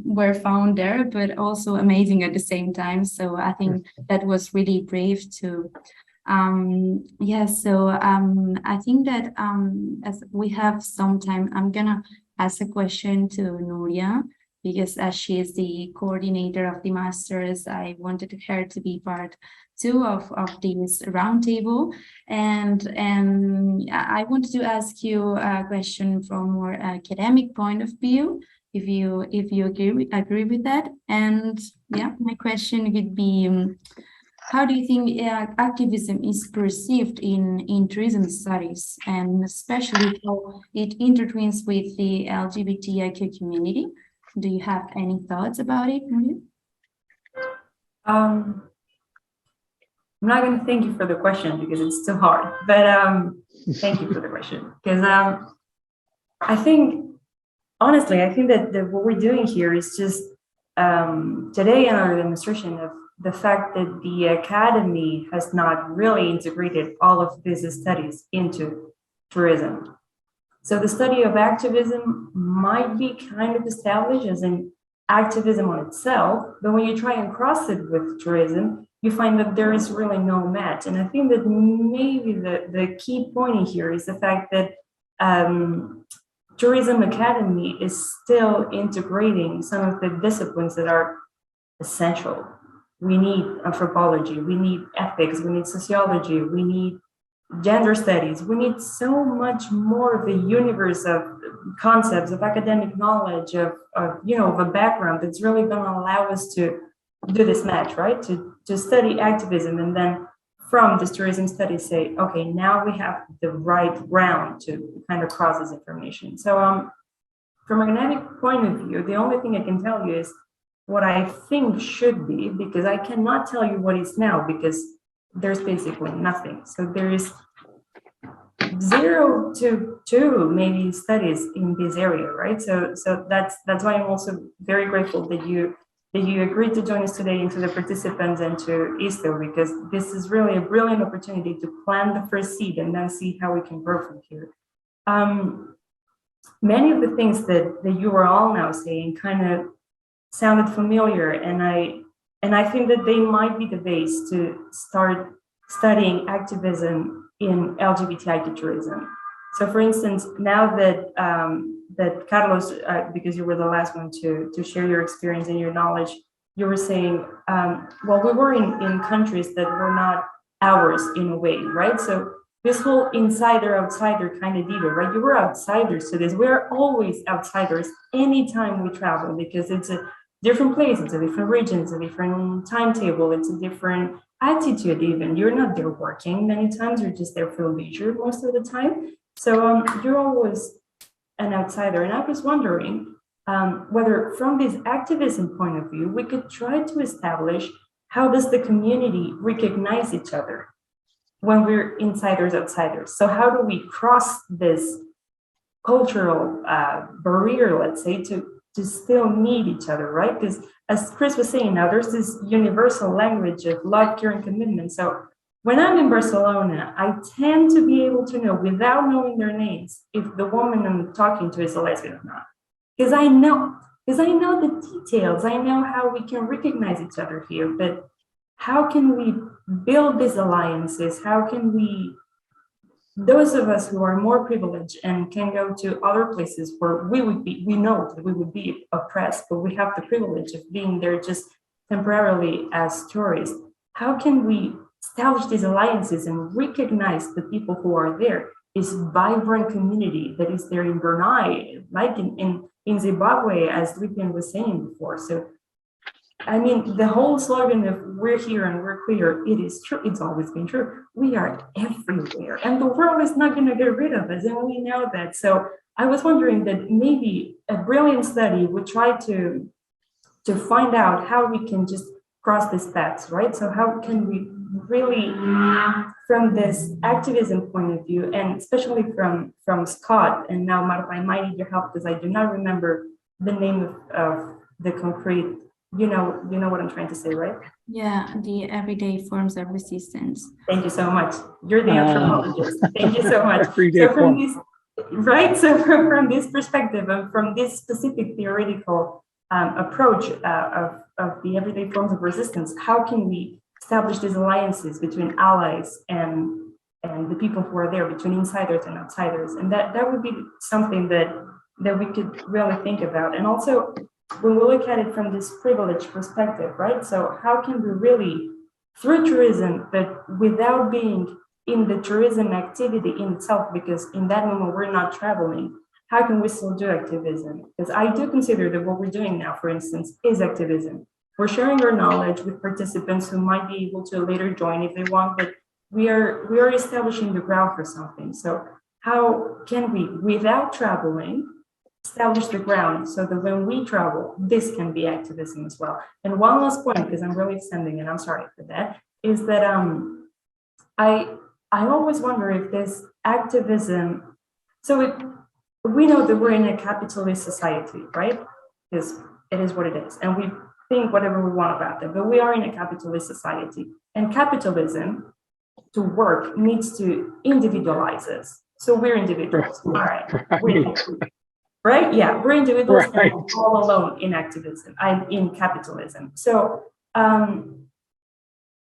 A: were found there, but also amazing at the same time. So I think that was really brave too. So I think that as we have some time, I'm gonna ask a question to Nuria, because as she is the coordinator of the masters, I wanted her to be part too of this roundtable. And I wanted to ask you a question from more academic point of view, if you agree with that. And my question would be, how do you think activism is perceived in tourism studies, and especially how it intertwines with the LGBTIQ community? Do you have any thoughts about it, Maria?
D: I'm not going to thank you for the question because it's too hard, but thank you for the question, because I think, honestly, I think that what we're doing here is just today in our demonstration of the fact that the academy has not really integrated all of these studies into tourism. So the study of activism might be kind of established as an activism on itself, but when you try and cross it with tourism, you find that there is really no match. And I think that maybe the key point in here is the fact that Tourism Academy is still integrating some of the disciplines that are essential. We need anthropology, we need ethics, we need sociology, we need gender studies. We need so much more of a universe of concepts, of academic knowledge, of a background that's really going to allow us to do this match, right? To study activism, and then from this tourism study say, okay, now we have the right ground to kind of cross this information. So from an academic point of view, the only thing I can tell you is what I think should be, because I cannot tell you what is now, because there's basically nothing. So there is 0 to 2 maybe studies in this area, right? So that's why I'm also very grateful that you agreed to join us today, and to the participants and to ISTO, because this is really a brilliant opportunity to plant the first seed and then see how we can grow from here. Many of the things that you are all now saying kind of sounded familiar, and I think that they might be the base to start studying activism in LGBTIQ tourism. So, for instance, now that that Carlos, because you were the last one to share your experience and your knowledge, you were saying, well, we were in countries that were not ours in a way, right? So this whole insider-outsider kind of deal, right? You were outsiders to this. We're always outsiders anytime we travel, because it's a different place, it's a different region, it's a different timetable, it's a different attitude even. You're not there working many times, you're just there for leisure most of the time. So you're always an outsider. And I was wondering whether from this activism point of view, we could try to establish how does the community recognize each other when we're insiders, outsiders. So how do we cross this cultural barrier, let's say, to still meet each other, right? Because as Chris was saying, now there's this universal language of love, care, and commitment. So when I'm in Barcelona, I tend to be able to know, without knowing their names, if the woman I'm talking to is a lesbian or not. Because I know the details, I know how we can recognize each other here, but how can we build these alliances? How can we, those of us who are more privileged and can go to other places where we know that we would be oppressed, but we have the privilege of being there just temporarily as tourists. How can we establish these alliances and recognize the people who are there? Is vibrant community that is there in Brunei, like in Zimbabwe, as Lipian was saying before. So, I mean, the whole slogan of we're here and we're queer, it is true. It's always been true. We are everywhere, and the world is not going to get rid of us, and we know that. So I was wondering that maybe a brilliant study would try to find out how we can just cross these paths, right? So how can we really, from this activism point of view, and especially from Scott, and now Marta, I might need your help because I do not remember the name of the concrete. You know what I'm trying to say, right?
A: Yeah, the everyday forms of resistance.
D: Thank you so much. You're the anthropologist. Thank you so much.
B: Everyday
D: from this, right? So from this perspective, and from this specific theoretical approach of the everyday forms of resistance, how can we establish these alliances between allies and the people who are there, between insiders and outsiders? And that would be something that we could really think about. And also, when we look at it from this privileged perspective, right? So how can we really, through tourism, but without being in the tourism activity in itself, because in that moment we're not traveling, how can we still do activism? Because I do consider that what we're doing now, for instance, is activism. We're sharing our knowledge with participants who might be able to later join if they want, but we are establishing the ground for something. So how can we, without traveling, establish the ground so that when we travel, this can be activism as well? And one last point, because I'm really extending and I'm sorry for that, is that I always wonder if this activism, we know that we're in a capitalist society, right? Because it is what it is. And we think whatever we want about it, but we are in a capitalist society. And capitalism, to work, needs to individualize us. So we're individuals. All right. Right? Yeah, we're individuals and we're all alone in activism, in capitalism. So I'm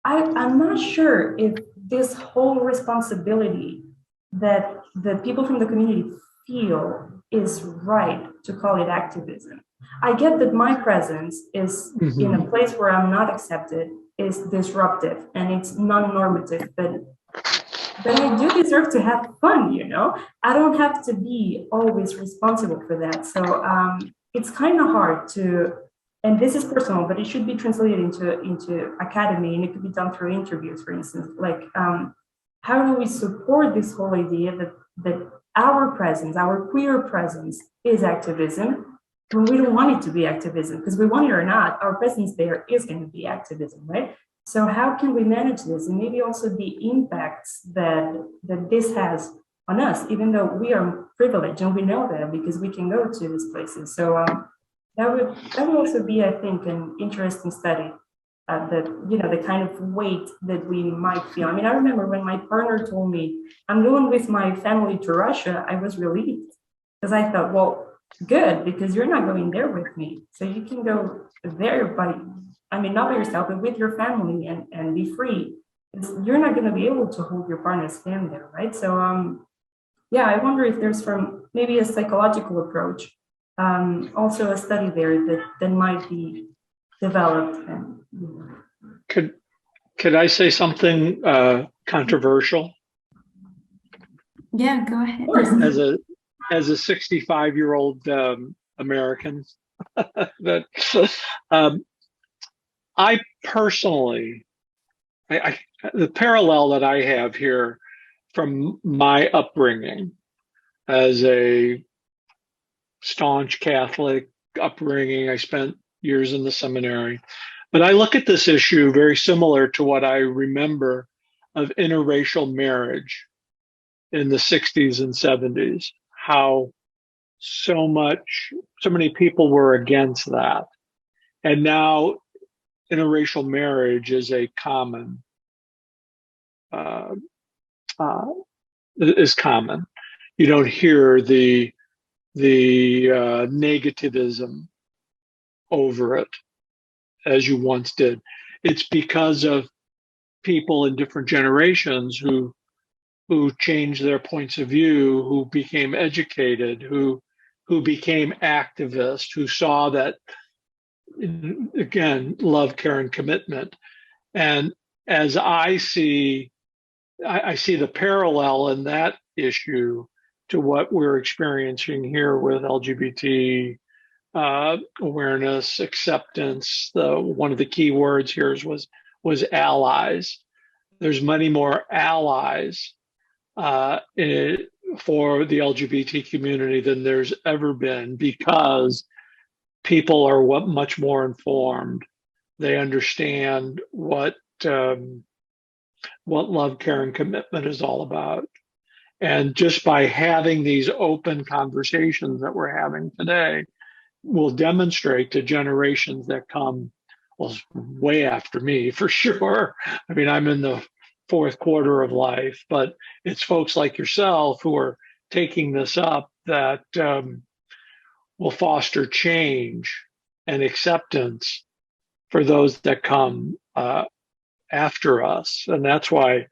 D: not sure if this whole responsibility that the people from the community feel is right to call it activism. I get that my presence is in a place where I'm not accepted, is disruptive, and it's non-normative, but I do deserve to have fun, I don't have to be always responsible for that. So it's kind of hard to, and this is personal, but it should be translated into academy, and it could be done through interviews, for instance. Like, how do we support this whole idea that our presence, our queer presence, is activism when we don't want it to be activism? Because we want it or not, our presence there is going to be activism, right? So how can we manage this, and maybe also the impacts that this has on us, even though we are privileged and we know that because we can go to these places. So that would also be, I think, an interesting study. The kind of weight that we might feel. I mean, I remember when my partner told me, I'm going with my family to Russia, I was relieved because I thought, well, good, because you're not going there with me. So you can go there not by yourself, but with your family and be free. You're not going to be able to hold your partner's hand there, right? So, yeah, I wonder if there's from maybe a psychological approach, also a study there that might be developed. And
B: Could I say something controversial?
A: Yeah, go ahead.
B: As a 65-year-old American, that I personally, the parallel that I have here from my upbringing as a staunch Catholic upbringing, I spent years in the seminary. But I look at this issue very similar to what I remember of interracial marriage in the 60s and 70s, how so many people were against that. And now interracial marriage is a common, is common. You don't hear the negativism over it as you once did. It's because of people in different generations who changed their points of view, who became educated, who became activists, who saw that, again, love, care, and commitment. And as I see the parallel in that issue to what we're experiencing here with LGBT awareness, acceptance. One of the key words here was allies. There's many more allies for the LGBT community than there's ever been, because people are much more informed. They understand what love, care, and commitment is all about. And just by having these open conversations that we're having today, will demonstrate to generations that come, well, way after me, for sure. I mean, I'm in the fourth quarter of life, but it's folks like yourself who are taking this up that will foster change and acceptance for those that come after us. And that's why,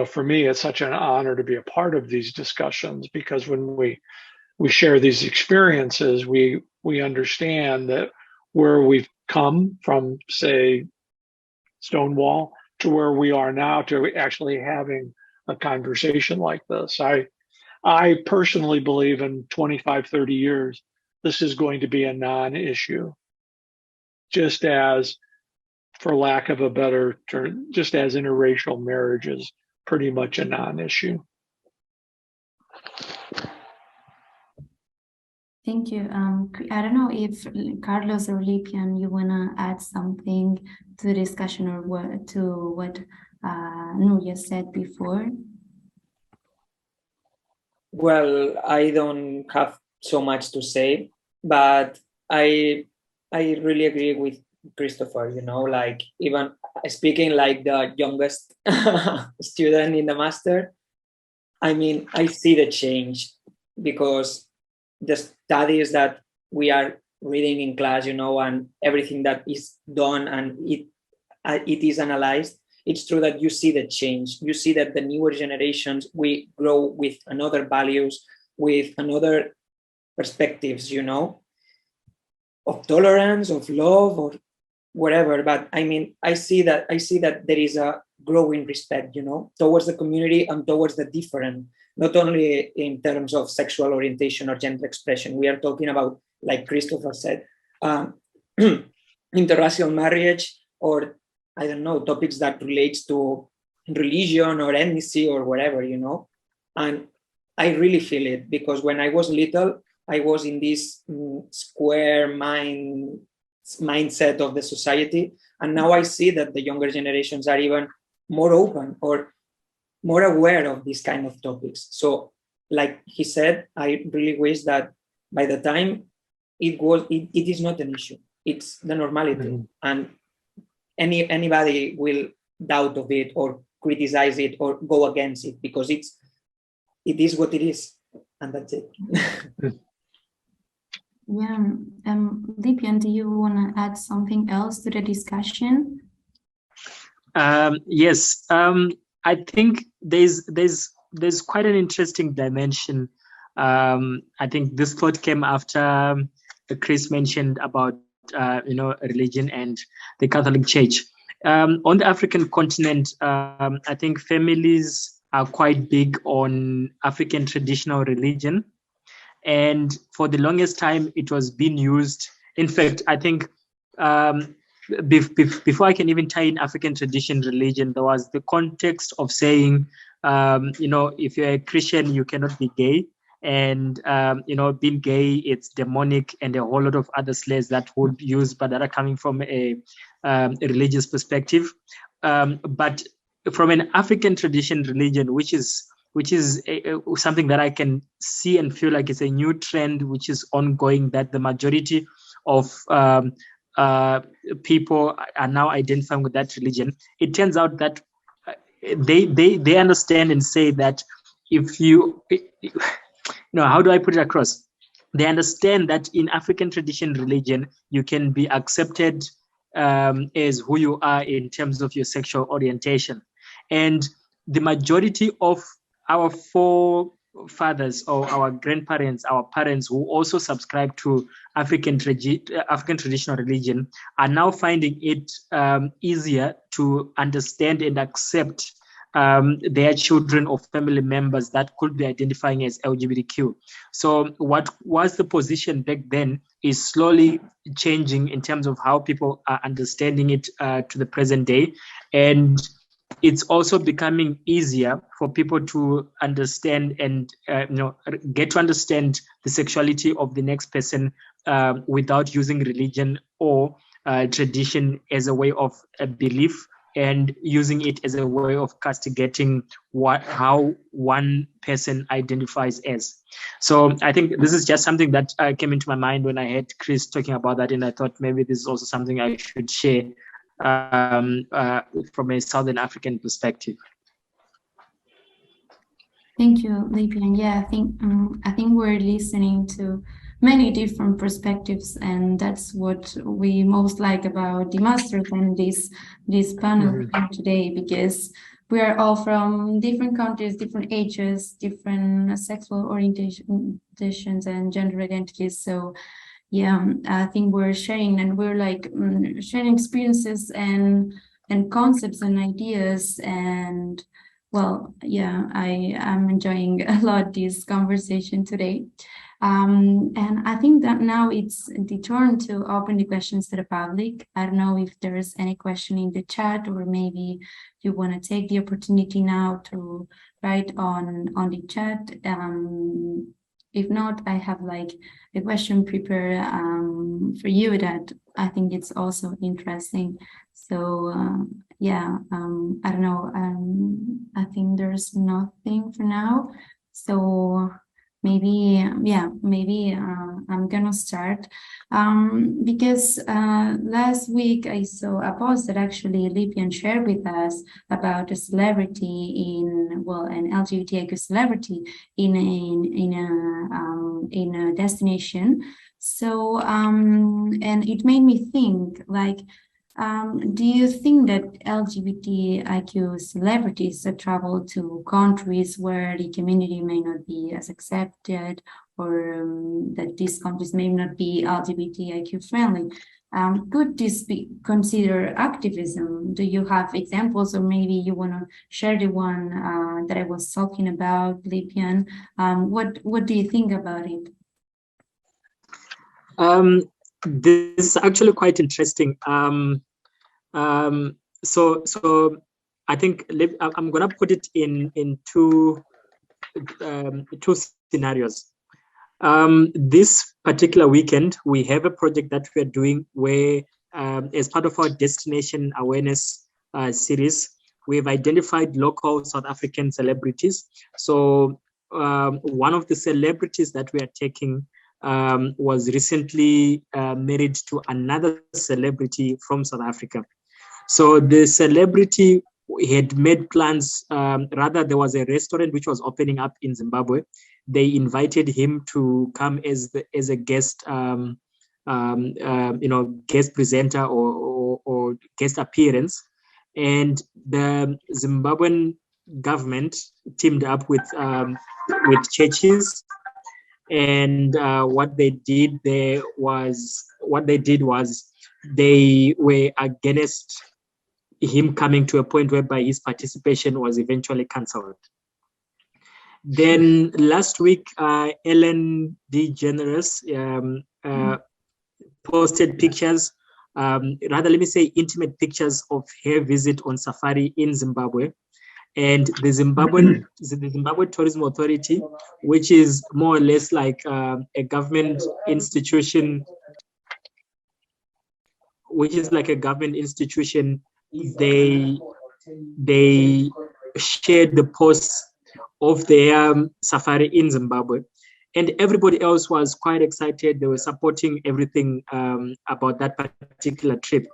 B: for me, it's such an honor to be a part of these discussions, because when we share these experiences, we understand that where we've come from, say, Stonewall, to where we are now, to actually having a conversation like this. I personally believe in 25, 30 years, this is going to be a non-issue, just as, for lack of a better term, just as interracial marriage is pretty much a non-issue.
A: Thank you. I don't know if Carlos or Lipian, you want to add something to the discussion or to what Nuria said before?
C: Well, I don't have so much to say, but I really agree with Christopher, like, even speaking like the youngest student in the master, I mean, I see the change, because the studies that we are reading in class, and everything that is done and it is analyzed, it's true that you see the change. You see that the newer generations, we grow with another values, with another perspectives, of tolerance, of love, or whatever. But I mean, I see that there is a growing respect, towards the community and towards the different, not only in terms of sexual orientation or gender expression. We are talking about, like Christopher said, interracial marriage, or I don't know, topics that relates to religion or ethnicity or whatever, you know. And I really feel it, because when I was little, I was in this square mindset of the society. And now I see that the younger generations are even more open or more aware of these kind of topics. So like he said, I really wish that by the time it is not an issue, it's the normality. And anybody will doubt of it or criticize it or go against it, because it is what it is, and that's it.
A: Yeah, Lipjan, do you want to add something else to the discussion?
F: Yes, I think there's quite an interesting dimension. I think this thought came after Chris mentioned about religion and the Catholic Church. On the African continent, I think families are quite big on African traditional religion, and for the longest time it was being used. In fact, I think before I can even tie in African tradition religion, there was the context of saying, if you're a Christian, you cannot be gay. And, being gay, it's demonic, and a whole lot of other slurs that would be used, but that are coming from a religious perspective. But from an African tradition religion, which is something that I can see and feel like it's a new trend which is ongoing, that the majority of people are now identifying with that religion. It turns out that they understand and say that if you how do I put it across? They understand that in African tradition religion, you can be accepted as who you are in terms of your sexual orientation. And the majority of our forefathers or our grandparents, our parents who also subscribe to African traditional religion are now finding it easier to understand and accept their children or family members that could be identifying as LGBTQ. So what was the position back then is slowly changing in terms of how people are understanding it to the present day. And it's also becoming easier for people to understand and get to understand the sexuality of the next person without using religion or tradition as a way of a belief, and using it as a way of castigating how one person identifies as. So I think this is just something that came into my mind when I heard Chris talking about that, and I thought maybe this is also something I should share from a Southern African perspective.
A: Thank you, Lipjan. Yeah, I think we're listening to many different perspectives, and that's what we most like about the masters and this panel today, because we are all from different countries, different ages, different sexual orientations and gender identities. So yeah, I think we're sharing, and we're like sharing experiences and concepts and ideas. And well, yeah, I am enjoying a lot this conversation today. And I think that now it's the turn to open the questions to the public. I don't know if there's any question in the chat, or maybe you want to take the opportunity now to write on the chat. If not, I have like a question prepared for you that I think it's also interesting. So yeah, I don't know. I think there's nothing for now. So maybe I'm gonna start because last week I saw a post that actually Lipjan shared with us about a celebrity an LGBTQ celebrity in a destination. So and it made me think, like, do you think that LGBTIQ celebrities that travel to countries where the community may not be as accepted, or that these countries may not be LGBTIQ friendly, could this be considered activism? Do you have examples, or maybe you want to share the one that I was talking about, Lipjan? What do you think about it?
F: This is actually quite interesting. So I think I'm going to put it in two scenarios. This particular weekend, we have a project that we are doing where, as part of our destination awareness series, we've identified local South African celebrities. So one of the celebrities that we are taking was recently married to another celebrity from South Africa. So the celebrity had made plans, rather there was a restaurant which was opening up in Zimbabwe. They invited him to come as a guest, guest presenter or guest appearance. And the Zimbabwean government teamed up with churches, and what they did was they were against him coming to a point whereby his participation was eventually cancelled. Then last week, Ellen DeGeneres posted pictures, rather let me say intimate pictures of her visit on safari in Zimbabwe. And the Zimbabwe Tourism Authority, which is more or less like a government institution, they shared the posts of their safari in Zimbabwe, and everybody else was quite excited. They were supporting everything about that particular trip.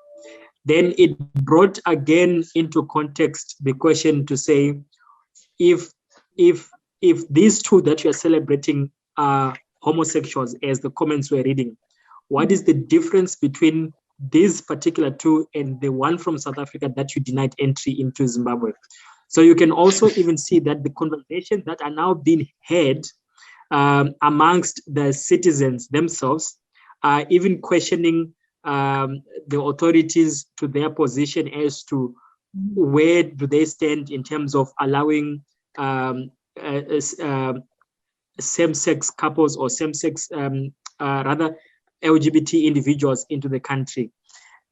F: Then it brought again into context the question to say, if these two that you're celebrating are homosexuals, as the comments were reading, what is the difference between these particular two and the one from South Africa that you denied entry into Zimbabwe? So you can also even see that the conversations that are now being had amongst the citizens themselves are even questioning the authorities to their position as to where do they stand in terms of allowing same-sex couples or same-sex, rather LGBT individuals into the country.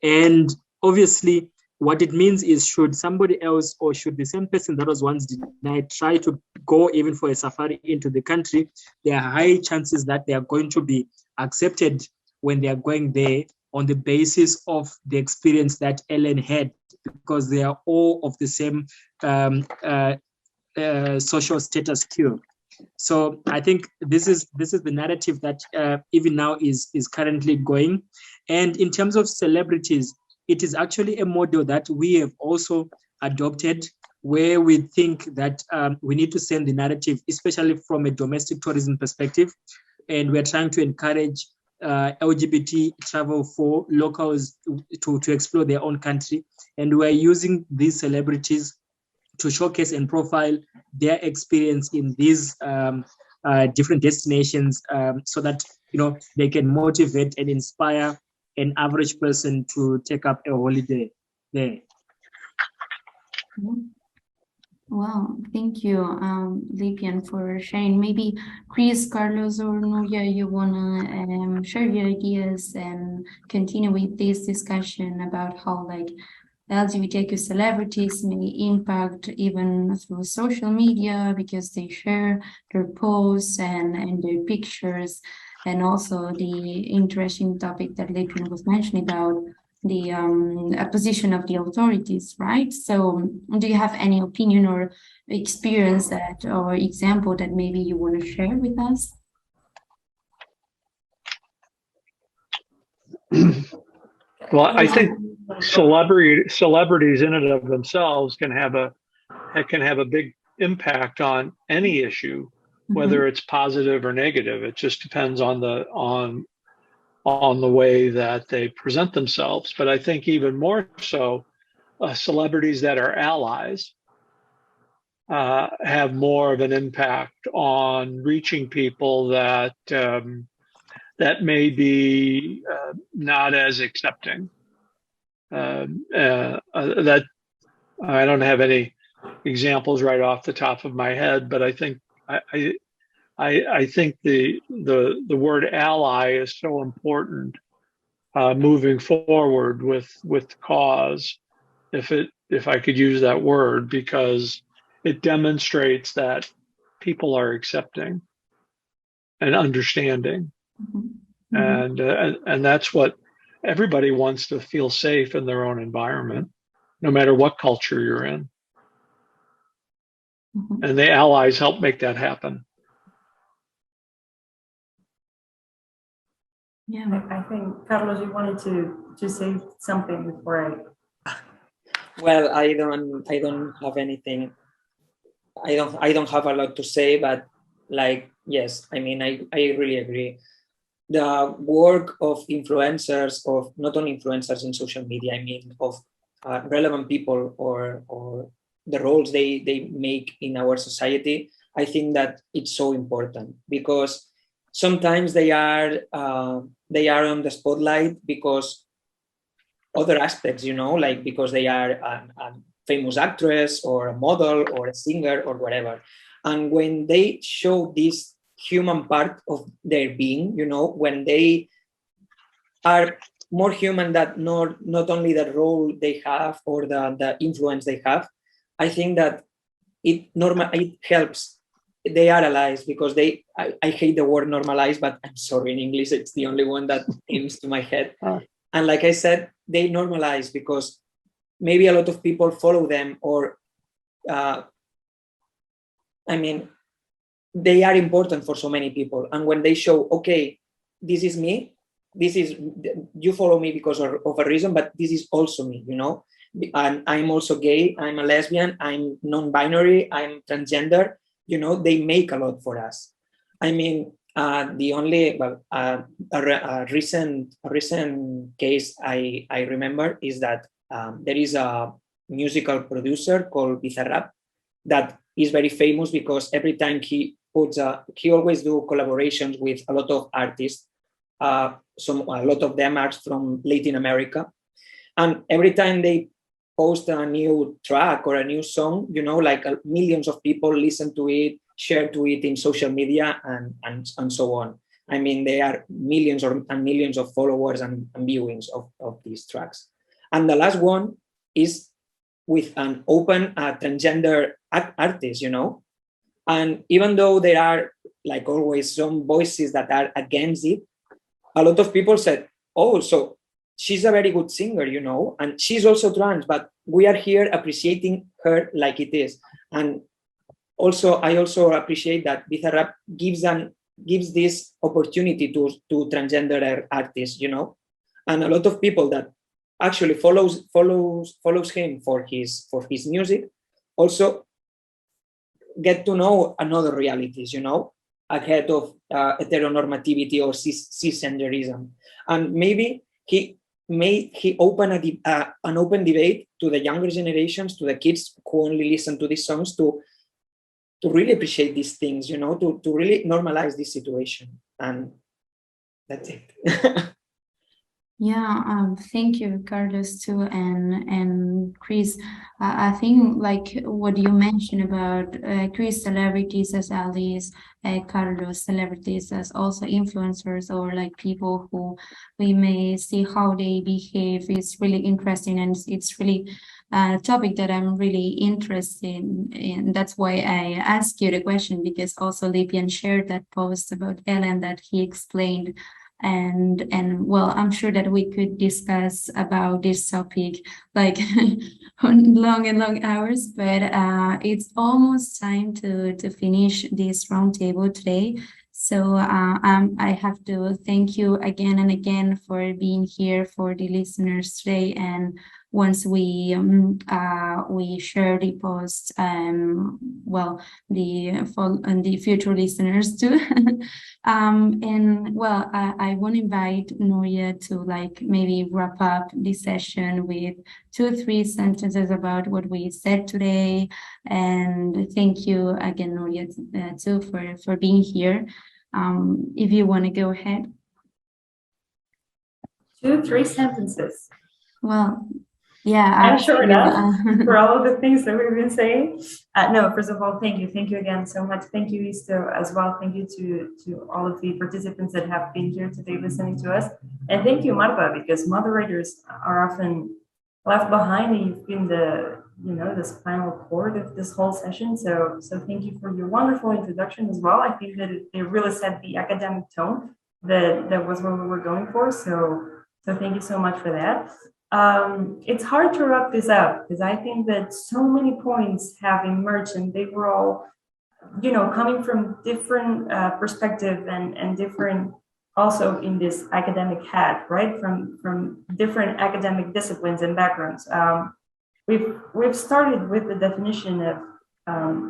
F: And obviously, what it means is, should somebody else or should the same person that was once denied try to go even for a safari into the country, there are high chances that they are going to be accepted when they are going there on the basis of the experience that Ellen had, because they are all of the same social status quo. So I think this is the narrative that even now is currently going. And in terms of celebrities, it is actually a model that we have also adopted, where we think that we need to send the narrative, especially from a domestic tourism perspective. And we're trying to encourage LGBT travel for locals to explore their own country. And we're using these celebrities to showcase and profile their experience in these different destinations, so that they can motivate and inspire an average person to take up a holiday there.
A: Wow, thank you, Lipian, for sharing. Maybe Chris, Carlos, or Nuria, you wanna share your ideas and continue with this discussion about how LGBTQ celebrities may impact even through social media because they share their posts and their pictures, and also the interesting topic that Lipian was mentioning about the position of the authorities, right? So do you have any opinion or experience that or example that maybe you want to share with us?
B: Well, I think celebrities in and of themselves can have a big impact on any issue, whether it's positive or negative. It just depends on the way that they present themselves. But I think even more so, celebrities that are allies have more of an impact on reaching people that that may be not as accepting. That I don't have any examples right off the top of my head, but I think I think the word ally is so important moving forward with the cause. If if I could use that word, because it demonstrates that people are accepting and understanding. And that's what everybody wants, to feel safe in their own environment, no matter what culture you're in. And the allies help make that happen.
A: Yeah,
D: I think Carlos, you wanted to say something before
C: Well, I don't have anything. I don't have a lot to say, but like, yes, I mean, I really agree. The work of influencers, of not only influencers in social media, I mean, of relevant people, or the roles they make in our society, I think that it's so important, because sometimes they are on the spotlight because other aspects, like because they are a famous actress or a model or a singer or whatever. And when they show this human part of their being, when they are more human, that not only the role they have or the influence they have, I think that it helps. They are allies, because I hate the word normalize, but I'm sorry, in English it's the only one that comes to my head. And like I said, they normalize, because maybe a lot of people follow them, or I mean, they are important for so many people. And when they show, okay, this is me, you follow me because of a reason, but this is also me, and I'm also gay, I'm a lesbian, I'm non-binary, I'm transgender, they make a lot for us. I mean, the only a recent case I remember is that there is a musical producer called Bizarrap that is very famous, because every time he always do collaborations with a lot of artists. A lot of them are from Latin America, and every time they post a new track or a new song, like millions of people listen to it, share to it in social media, and so on. I mean, there are millions and millions of followers and viewings of these tracks. And the last one is with an open transgender artist, and even though there are, like always, some voices that are against it, a lot of people said, oh, so she's a very good singer, and she's also trans, but we are here appreciating her like it is. And I also appreciate that Bizarrap gives this opportunity to transgender artists, and a lot of people that actually follows him for his music also get to know another realities, ahead of heteronormativity or cisgenderism. And maybe he open an open debate to the younger generations, to the kids who only listen to these songs, to really appreciate these things, to really normalize this situation. And that's it.
A: Yeah, thank you, Carlos, too, and Chris. I think like what you mentioned about Chris, celebrities as allies, Carlos, celebrities as also influencers, or like people who we may see how they behave, is really interesting, and it's really a topic that I'm really interested in. That's why I asked you the question, because also Lipian shared that post about Ellen that he explained. And well, I'm sure that we could discuss about this topic like long and long hours, but it's almost time to finish this roundtable today. So I have to thank you again and again for being here, for the listeners today. And once we share the post, well, the future listeners too. And well, I want to invite Nuria to like maybe wrap up this session with 2 or 3 sentences about what we said today. And thank you again, Nuria, too, for being here. If you want to go ahead.
D: 2 or 3 sentences.
A: Well, yeah,
D: I'm sure enough for all of the things that we've been saying. No, first of all, thank you again so much. Thank you, ISTO, as well. Thank you to all of the participants that have been here today listening to us. And thank you, Marta, because moderators are often left behind, and you've been the the spinal cord of this whole session. So thank you for your wonderful introduction as well. I think that it really set the academic tone that was what we were going for. So thank you so much for that. It's hard to wrap this up because I think that so many points have emerged and they were all, coming from different perspective and different, also in this academic hat, right? From different academic disciplines and backgrounds. We've started with the definition of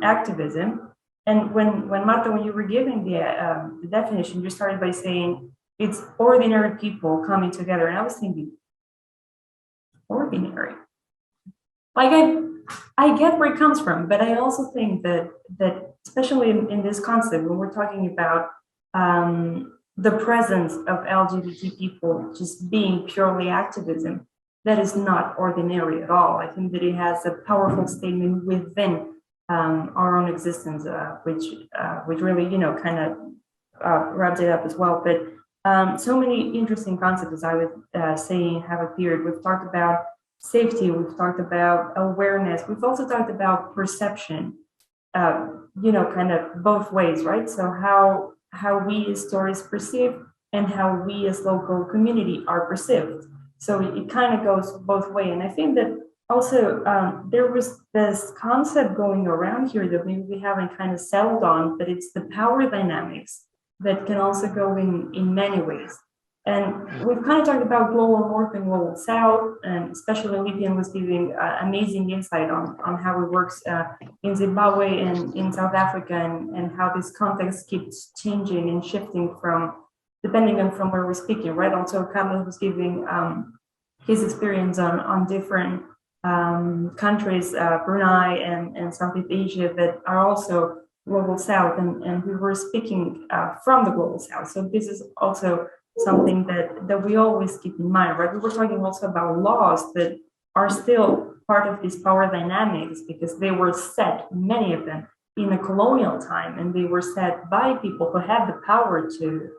D: activism, and when Marta, when you were giving the definition, you started by saying it's ordinary people coming together, and I was thinking, ordinary. Like I get where it comes from, but I also think that especially in this concept, when we're talking about the presence of LGBT people just being purely activism, that is not ordinary at all. I think that it has a powerful statement within our own existence, which really, kind of wraps it up as well. But so many interesting concepts, as I was saying, have appeared. We've talked about safety, we've talked about awareness, we've also talked about perception, kind of both ways, right? So how we as tourists perceive and how we as local community are perceived. So it kind of goes both ways. And I think that also there was this concept going around here that maybe we haven't kind of settled on, but it's the power dynamics that can also go in many ways. And we've kind of talked about global north and global south, and especially Lippian was giving amazing insight on how it works in Zimbabwe and in South Africa, and how this context keeps changing and shifting depending on from where we're speaking, right? Also, Carlos was giving his experience on different countries, Brunei and Southeast Asia, that are also global south, and we were speaking from the global south. So this is also something that we always keep in mind, right? We were talking also about laws that are still part of these power dynamics because they were set, many of them, in a colonial time, and they were set by people who had the power to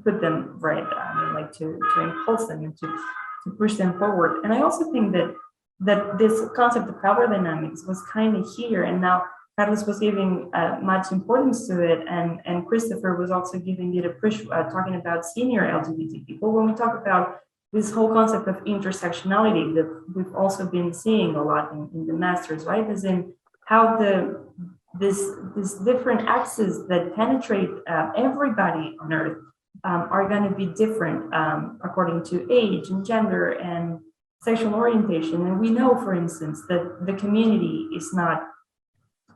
D: put them right, to impulse them and to push them forward. And I also think that this concept of power dynamics was kind of here, and now Carlos was giving much importance to it, and Christopher was also giving it a push, talking about senior LGBT people. When we talk about this whole concept of intersectionality that we've also been seeing a lot in the masters, right? As in how this different axes that penetrate everybody on Earth are going to be different according to age and gender and sexual orientation. And we know, for instance, that the community is not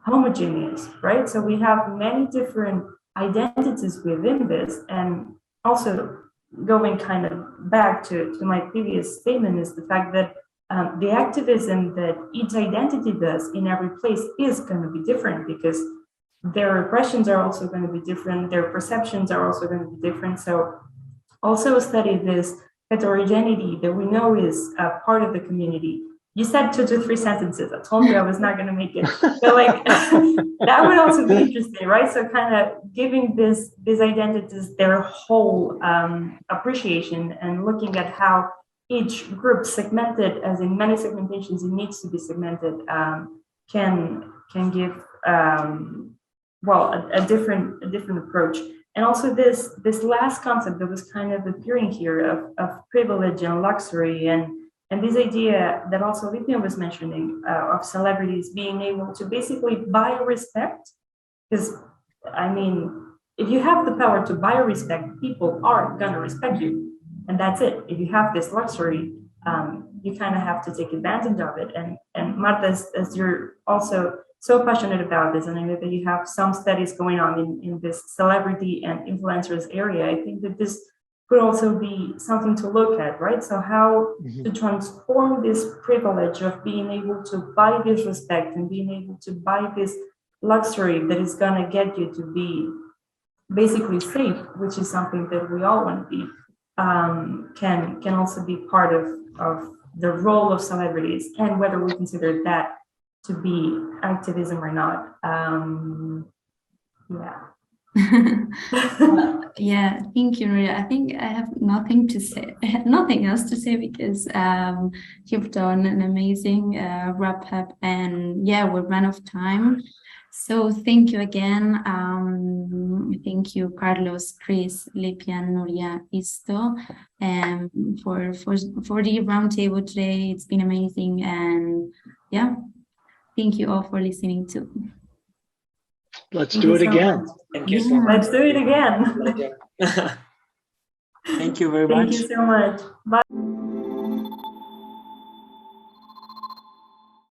D: homogeneous, right? So we have many different identities within this. And also going kind of back to my previous statement is the fact that the activism that each identity does in every place is going to be different, because their repressions are also going to be different, their perceptions are also going to be different. So also study this heterogeneity that we know is part of the community. You said 2 to 3 sentences. I told you I was not going to make it. So that would also be interesting, right? So kind of giving these identities their whole appreciation, and looking at how each group segmented, as in many segmentations, it needs to be segmented, can give a different approach. And also this last concept that was kind of appearing here of privilege and luxury, and this idea that also Lippian was mentioning of celebrities being able to basically buy respect. Because, I mean, if you have the power to buy respect, people are going to respect you. And that's it. If you have this luxury, you kind of have to take advantage of it. And Marta, as you're also so passionate about this, and I know that you have some studies going on in this celebrity and influencers area, I think that this could also be something to look at, right? So how to transform this privilege of being able to buy this respect and being able to buy this luxury that is going to get you to be basically safe, which is something that we all want to be, can also be part of the role of celebrities, and whether we consider that to be activism or not. Yeah.
A: Yeah, thank you, Nuria. I think I have nothing to say. I have nothing else to say because you've done an amazing wrap up, and yeah, we're run of time. So thank you again. Thank you, Carlos, Chris, Lipian, Nuria, ISTO, for the roundtable today. It's been amazing, and yeah, thank you all for listening too.
B: Let's do it again.
C: Thank you so much.
D: Let's do it again.
F: Thank you very
D: Thank
F: much.
D: you so much. Bye.